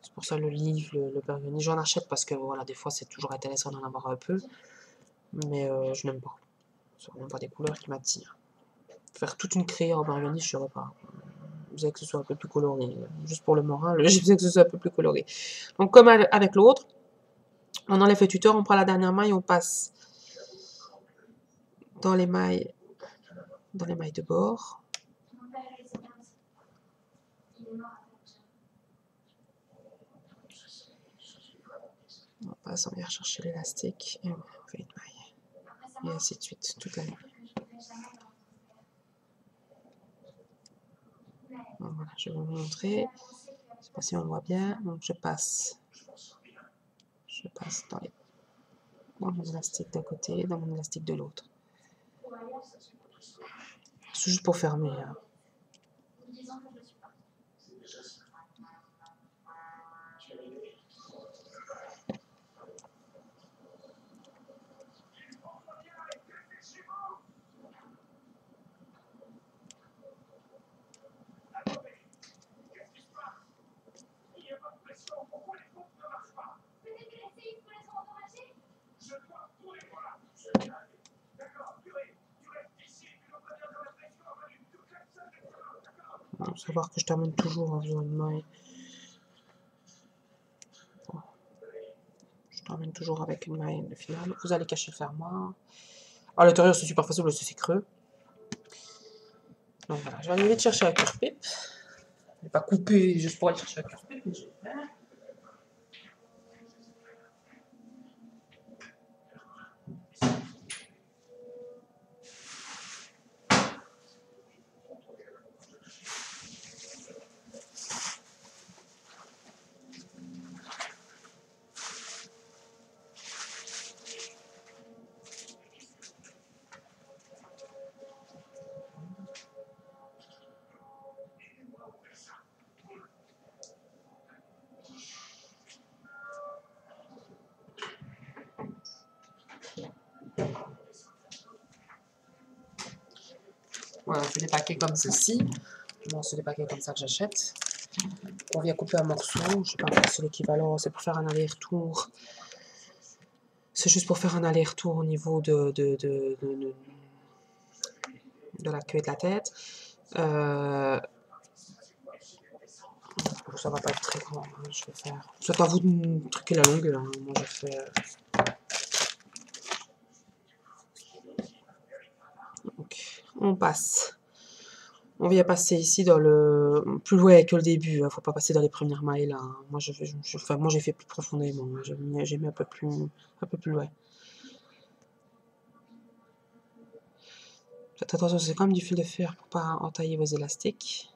[SPEAKER 1] C'est pour ça le livre, le burgundy, j'en achète parce que voilà, des fois c'est toujours intéressant d'en avoir un peu, mais je n'aime pas. C'est vraiment pas des couleurs qui m'attirent. Faire toute une créa en burgundy, je ne saurais pas. J'ai besoin que ce soit un peu plus coloré. Juste pour le moral, j'ai besoin que ce soit un peu plus coloré. Donc comme avec l'autre, on enlève le tuteur, on prend la dernière maille, on passe dans les mailles de bord.
[SPEAKER 3] Mon père est décédé aussi. Il est mort à
[SPEAKER 1] On passe, on vient rechercher l'élastique et on fait une maille. Et ainsi de suite, toute la ligne. Donc voilà, je vais vous montrer. Je ne sais pas si on voit bien. Donc je passe dans mon élastique d'un côté, dans mon élastique de l'autre. C'est juste pour fermer. Hein.
[SPEAKER 3] Disons que je suis pas. Peut-être que les séismes les ont endommagés?
[SPEAKER 4] Je dois tout les voir. Je vais y arriver. D'accord, purée. Tu restes ici, tu dois bien dans la pression avant une toute la salle de terrain, d'accord?
[SPEAKER 1] Il faut savoir que je termine toujours en faisant une maille. Bon. Je termine toujours avec une maille de finale. Vous allez cacher le fermoir. À l'intérieur, c'est super facile, c'est creux. Donc voilà, je vais aller vite chercher un cure-pipe. Je vais pas couper juste pour aller chercher un cure-pipe, mais je vais faire. Voilà, je fais des paquets comme ceci. Moi, c'est des paquets comme ça que j'achète. On vient couper un morceau. Je sais pas si c'est l'équivalent. C'est pour faire un aller-retour. C'est juste pour faire un aller-retour au niveau de la queue et de la tête. Ça va pas être très grand. Hein, je vais faire. C'est à vous de truquer la longueur. Hein. Moi, je fais. Donc, on passe. On vient passer ici dans le plus loin que le début. Hein. Faut pas passer dans les premières mailles là. Hein. Moi, j'ai fait plus profondément. Hein. J'ai mis un peu plus loin. Faites attention, c'est quand même du fil de fer pour pas entailler vos élastiques.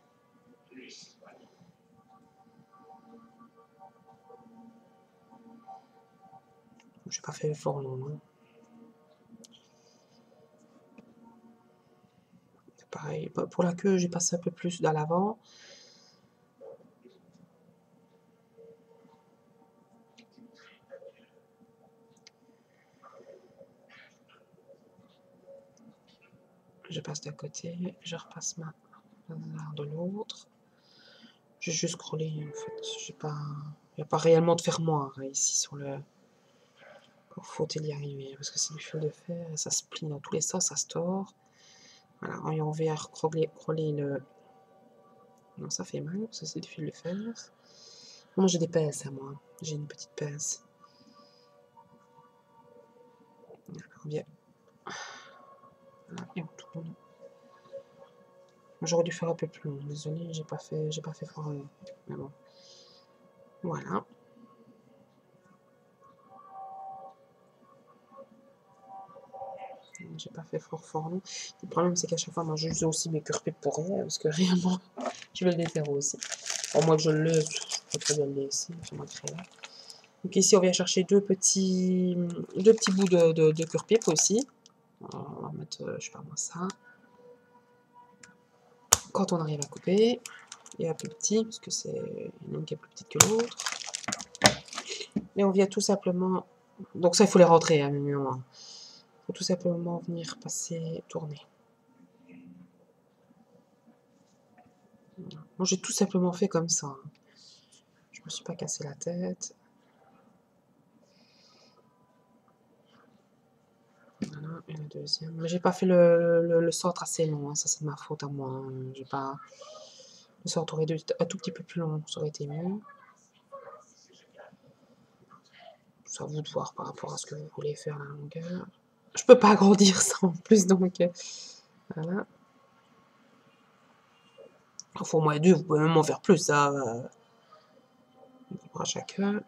[SPEAKER 1] J'ai pas fait fort long. Hein. C'est pareil. Pour la queue, j'ai passé un peu plus dans l'avant. Je passe d'un côté, je repasse ma de l'autre. J'ai juste scrollé en fait. Il n'y a pas réellement de fermoir hein, ici sur le. Faut-il y arriver parce que c'est du fil de fer, ça se plie dans tous les sens, ça se tord. Voilà, on vient croller le. Non, ça fait mal parce que c'est du fil de fer. Moi j'ai des pinces à moi, j'ai une petite pince. Voilà, on vient. Voilà, et on tourne. J'aurais dû faire un peu plus long, désolé, j'ai pas fait fort long. Mais bon. Voilà. J'ai pas fait fort long. Le problème c'est qu'à chaque fois, moi j'use aussi mes cure-pipe pour rien, parce que réellement, je vais le déterrer aussi. Au moins que je le laisse, je peux très bien le laisser. Je mettrai là. Donc ici, on vient chercher deux petits bouts de cure-pipe aussi. On va mettre, je sais pas moi, ça. Quand on arrive à couper, il y a plus petit, parce que c'est une qui est plus petite que l'autre. Et on vient tout simplement... Donc ça, il faut les rentrer, hein, il faut tout simplement venir passer, tourner. Moi, j'ai tout simplement fait comme ça. Je me suis pas cassé la tête. Voilà, et la deuxième. Mais j'ai pas fait le centre assez long, hein. Ça c'est de ma faute à moi, hein. J'ai pas... Le centre aurait dû être un tout petit peu plus long, ça aurait été mieux. C'est à vous de voir par rapport à ce que vous voulez faire la longueur. Je peux pas agrandir ça en plus, donc voilà. Il faut au moins deux, vous pouvez même en faire plus, ça. À chacun.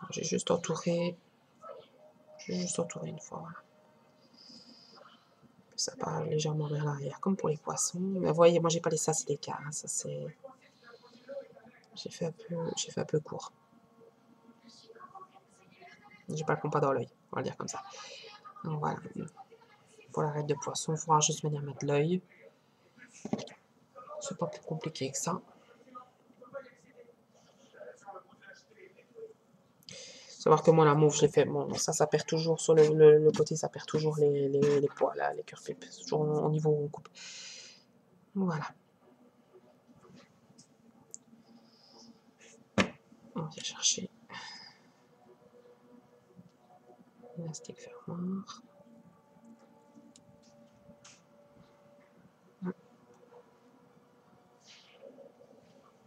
[SPEAKER 1] J'ai juste entouré une fois. Voilà. Ça part légèrement vers l'arrière, comme pour les poissons. Mais vous voyez, moi j'ai pas laissé assez d'écart. Hein. Ça c'est. J'ai fait un peu court. J'ai pas le compas dans l'œil, on va le dire comme ça. Donc voilà. Pour l'arête de poisson, il faudra juste venir mettre l'œil. C'est pas plus compliqué que ça. Savoir que moi la mauve, je l'ai fait. Bon, ça perd toujours sur le côté, ça perd toujours les pois là, les cure-pipes. C'est toujours au niveau où on coupe. Voilà. On vient chercher l'élastique fermoir.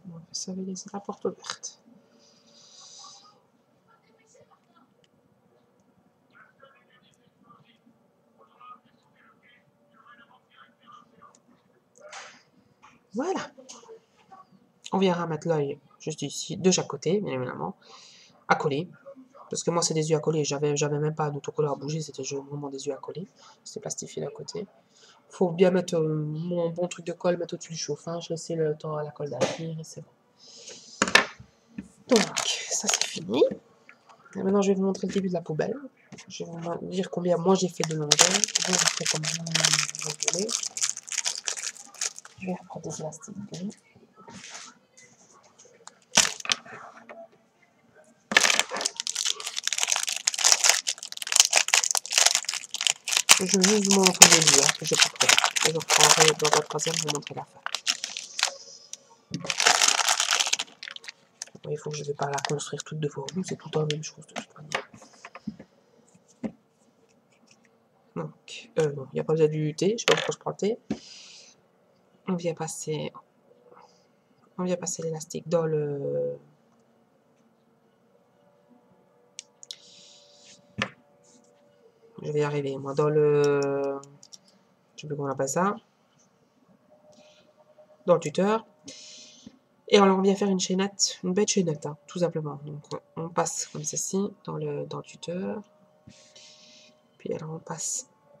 [SPEAKER 1] On va ça va laisser la porte ouverte. Voilà. On viendra mettre l'œil juste ici, de chaque côté, bien évidemment, à coller. Parce que moi, c'est des yeux à coller. J'avais même pas d'autocollant à bouger, c'était vraiment des yeux à coller. C'était plastifié d'un côté. Faut bien mettre mon bon truc de colle, mettre au-dessus du chauffage, laisser le temps à la colle d'agir et c'est bon. Donc, ça c'est fini. Et maintenant, je vais vous montrer le début de la poubelle. Je vais vous dire combien moi j'ai fait de longueur. Vous faites comme vous voulez. Je vais reprendre des élastiques gris. Je vais juste vous montrer le début, hein, que je couperai. Et je reprendrai dans la troisième, je vous montrer la fin. Il faut que je ne vais pas la construire toute devant vous, c'est tout le temps la même chose de toute manière. Donc, non, il n'y a pas besoin du thé, je sais pas pourquoi je prends le thé. On vient passer l'élastique dans le... Je vais y arriver, moi, dans le... Je sais plus comment on appelle ça. Dans le tuteur. Et alors, on vient faire une chaînette, une belle chaînette, hein, tout simplement. Donc, on passe comme ceci dans le tuteur. Puis alors,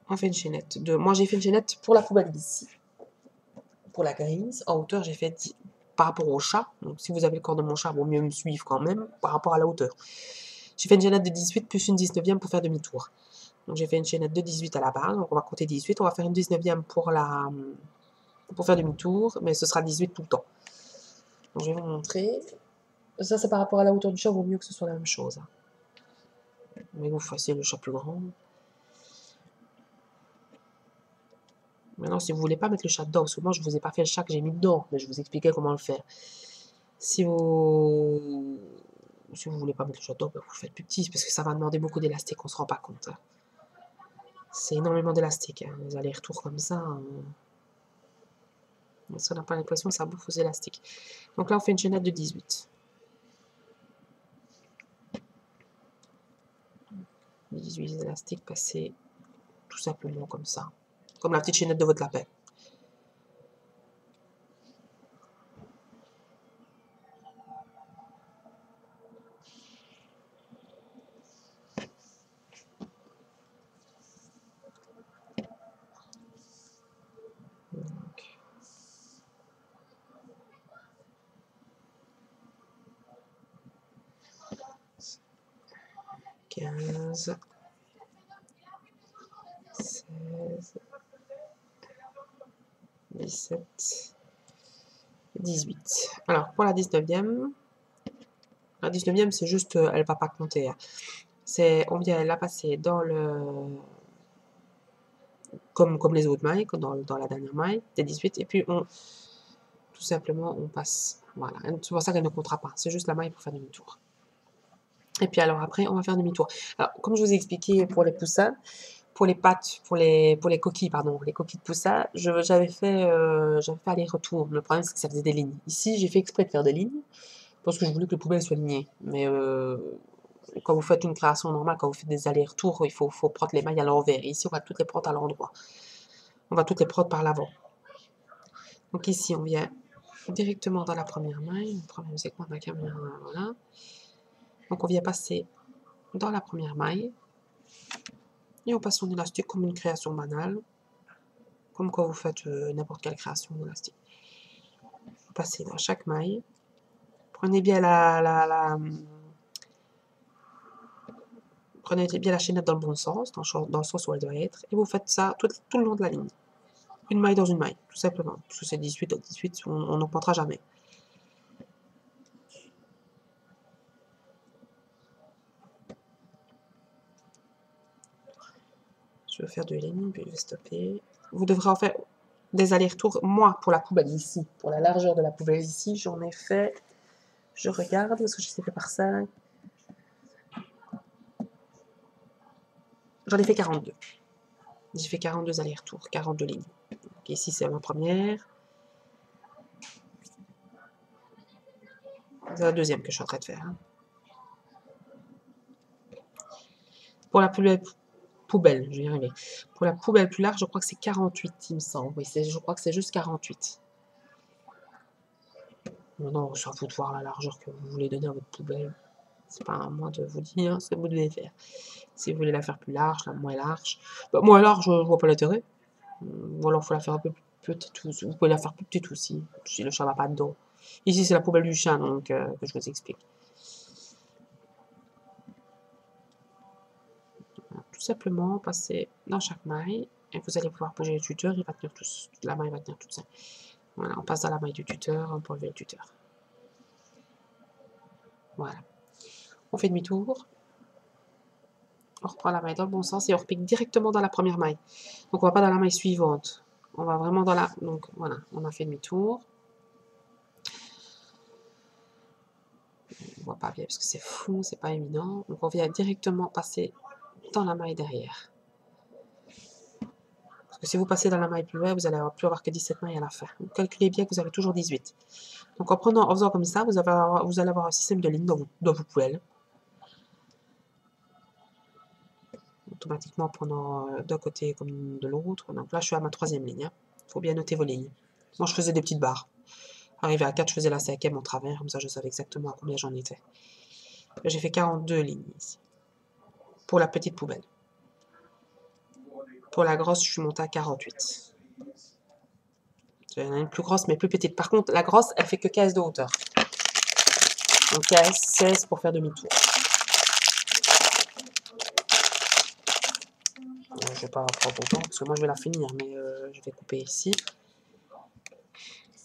[SPEAKER 1] on fait une chaînette. Moi, j'ai fait une chaînette pour la poubelle d'ici. Pour la grise, en hauteur, j'ai fait 10 par rapport au chat. Donc, si vous avez le corps de mon chat, vaut mieux me suivre quand même par rapport à la hauteur. J'ai fait une chaînette de 18 plus une 19e pour faire demi-tour. Donc, j'ai fait une chaînette de 18 à la base. Donc, on va compter 18. On va faire une 19e pour faire demi-tour, mais ce sera 18 tout le temps. Donc, je vais vous montrer. Ça, c'est par rapport à la hauteur du chat, vaut mieux que ce soit la même chose. Mais vous fassiez le chat plus grand. Maintenant, si vous voulez pas mettre le chat dedans, parce que moi, je vous ai pas fait le chat que j'ai mis dedans, mais je vous expliquais comment le faire. Si vous voulez pas mettre le chat dedans, ben vous le faites plus petit, parce que ça va demander beaucoup d'élastique, on se rend pas compte. Hein. C'est énormément d'élastique, hein. Les allers-retours comme ça. Ça n'a pas l'impression, ça bouffe aux élastiques. Donc là, on fait une chaînette de 18. 18 élastiques passés tout simplement comme ça. Comme la petite chaînette de votre lapin. 15, 16, 17, 18. Alors, pour la 19e, c'est juste, elle va pas compter. Hein. On vient la passer dans le... Comme les autres mailles, dans la dernière maille, des 18, et puis tout simplement, on passe. Voilà, c'est pour ça qu'elle ne comptera pas. C'est juste la maille pour faire demi-tour. Et puis alors après, on va faire demi-tour. Alors, comme je vous ai expliqué pour les poussins, pour les pattes, pour les coquilles, pardon, les coquilles de poussins, j'avais fait aller-retour. Le problème, c'est que ça faisait des lignes. Ici, j'ai fait exprès de faire des lignes, parce que je voulais que les poubelles soient lignées. Mais quand vous faites une création normale, quand vous faites des allers-retours, il faut prendre les mailles à l'envers. Ici, on va toutes les prendre à l'endroit. On va toutes les prendre par l'avant. Donc ici, on vient directement dans la première maille. Le problème, c'est que ma caméra, voilà. Donc on vient passer dans la première maille. Et on passe son élastique comme une création banale. Comme quand vous faites n'importe quelle création d'élastique. Vous passez dans chaque maille. Prenez bien Prenez bien la chaînette dans le bon sens, dans le sens où elle doit être. Et vous faites ça tout le long de la ligne. Une maille dans une maille, tout simplement. Parce que c'est 18 à 18, on n'augmentera jamais. Je vais faire 2 lignes, puis je vais stopper. Vous devrez en faire des allers-retours. Moi, pour la poubelle ici, pour la largeur de la poubelle ici, j'en ai fait... Je regarde, parce que je sais fait par 5. J'en ai fait 42. J'ai fait 42 allers-retours, 42 lignes. Donc ici, c'est ma première. C'est la deuxième que je suis en train de faire. Hein. Pour la poubelle, je vais y arriver. Pour la poubelle plus large, je crois que c'est 48, il me semble. Oui, je crois que c'est juste 48. Non, on s'en fout de voir la largeur que vous voulez donner à votre poubelle. C'est pas à moi de vous dire ce que vous devez faire. Si vous voulez la faire plus large, la moins large. Bah, moins large, je vois pas l'intérêt. Ou alors, il faut la faire un peu plus petite. Vous pouvez la faire plus petite aussi, si le chat va pas dedans. Ici, c'est la poubelle du chat, donc, que je vous explique. Tout simplement, passer dans chaque maille, et vous allez pouvoir bouger le tuteur, il va tenir la maille va tenir toute seule. Voilà, on passe dans la maille du tuteur, on peut enlever le tuteur. Voilà. On fait demi-tour. On reprend la maille dans le bon sens et on repique directement dans la première maille. Donc on va pas dans la maille suivante. On va vraiment dans la... Donc voilà, on a fait demi-tour. On voit pas bien parce que c'est flou, c'est pas évident. Donc on vient directement passer dans la maille derrière. Parce que si vous passez dans la maille plus loin, vous allez plus avoir que 17 mailles à la fin. Donc calculez bien que vous avez toujours 18. Donc en faisant comme ça, vous allez avoir un système de lignes dans vos poubelles. Automatiquement prenant d'un côté comme de l'autre. Donc là, je suis à ma 3e ligne. Il faut bien noter vos lignes. Moi, je faisais des petites barres. Arrivé à 4, je faisais la 5e en travers. Comme ça, je savais exactement à combien j'en étais. J'ai fait 42 lignes ici. Pour la petite poubelle. Pour la grosse, je suis montée à 48. Il y en a une plus grosse, mais plus petite. Par contre, la grosse, elle fait que 15 de hauteur. Donc 15, 16 pour faire demi-tour. Je vais pas prendre autant parce que moi je vais la finir, mais je vais couper ici.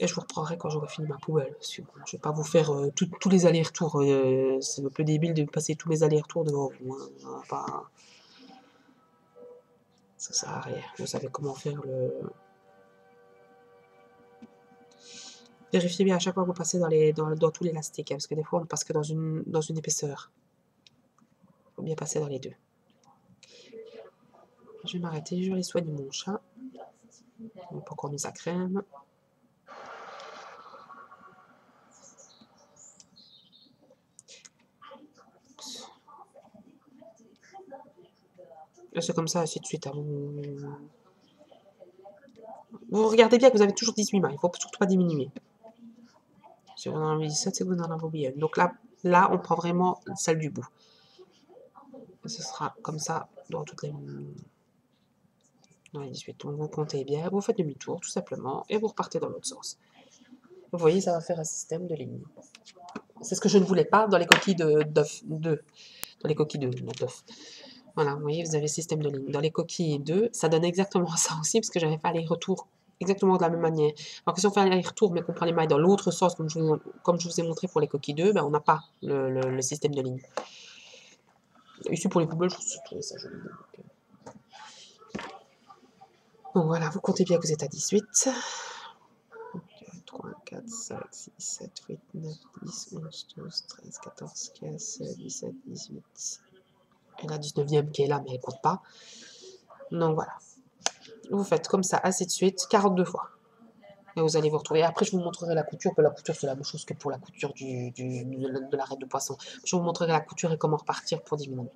[SPEAKER 1] Et je vous reprendrai quand j'aurai fini ma poubelle. Je ne vais pas vous faire tous les allers-retours. C'est un peu débile de passer tous mes allers-retours devant vous. Hein. Pas... Ça sert à rien. Vous savez comment faire le... Vérifiez bien à chaque fois que vous passez dans tout l'élastique. Hein, parce que des fois on ne passe que dans une épaisseur. Il faut bien passer dans les deux. Je vais m'arrêter, je vais aller soigner mon chat. On n'a pas encore mis sa crème. C'est comme ça, ainsi de suite. Hein. Vous regardez bien que vous avez toujours 18 mailles. Il ne faut surtout pas diminuer. Si vous en avez 17, c'est que vous en avez oublié. Donc là, on prend vraiment celle du bout. Et ce sera comme ça dans toutes les... Dans les 18. Donc vous comptez bien, vous faites demi-tour tout simplement et vous repartez dans l'autre sens. Vous voyez, ça va faire un système de lignes. C'est ce que je ne voulais pas dans les coquilles dans Dans les coquilles 2, non, d'œufs. Voilà, vous voyez, vous avez le système de ligne. Dans les coquilles 2, ça donne exactement ça aussi, parce que j'avais fait aller-retour exactement de la même manière. Alors que si on fait aller-retour, mais qu'on prend les mailles dans l'autre sens, comme je vous ai montré pour les coquilles 2, ben, on n'a pas le système de ligne. Ici, pour les poubelles, je trouve ça joli. Donc voilà, vous comptez bien que vous êtes à 18. 3, 4, 5, 6, 7, 8, 9, 10, 11, 12, 13, 14, 15, 16, 17, 18. Et la 19e qui est là, mais elle ne compte pas. Donc voilà. Vous faites comme ça, ainsi de suite, 42 fois. Et vous allez vous retrouver. Après, je vous montrerai la couture. La couture, c'est la même chose que pour la couture de l'arête de poisson. Je vous montrerai la couture et comment repartir pour diminuer.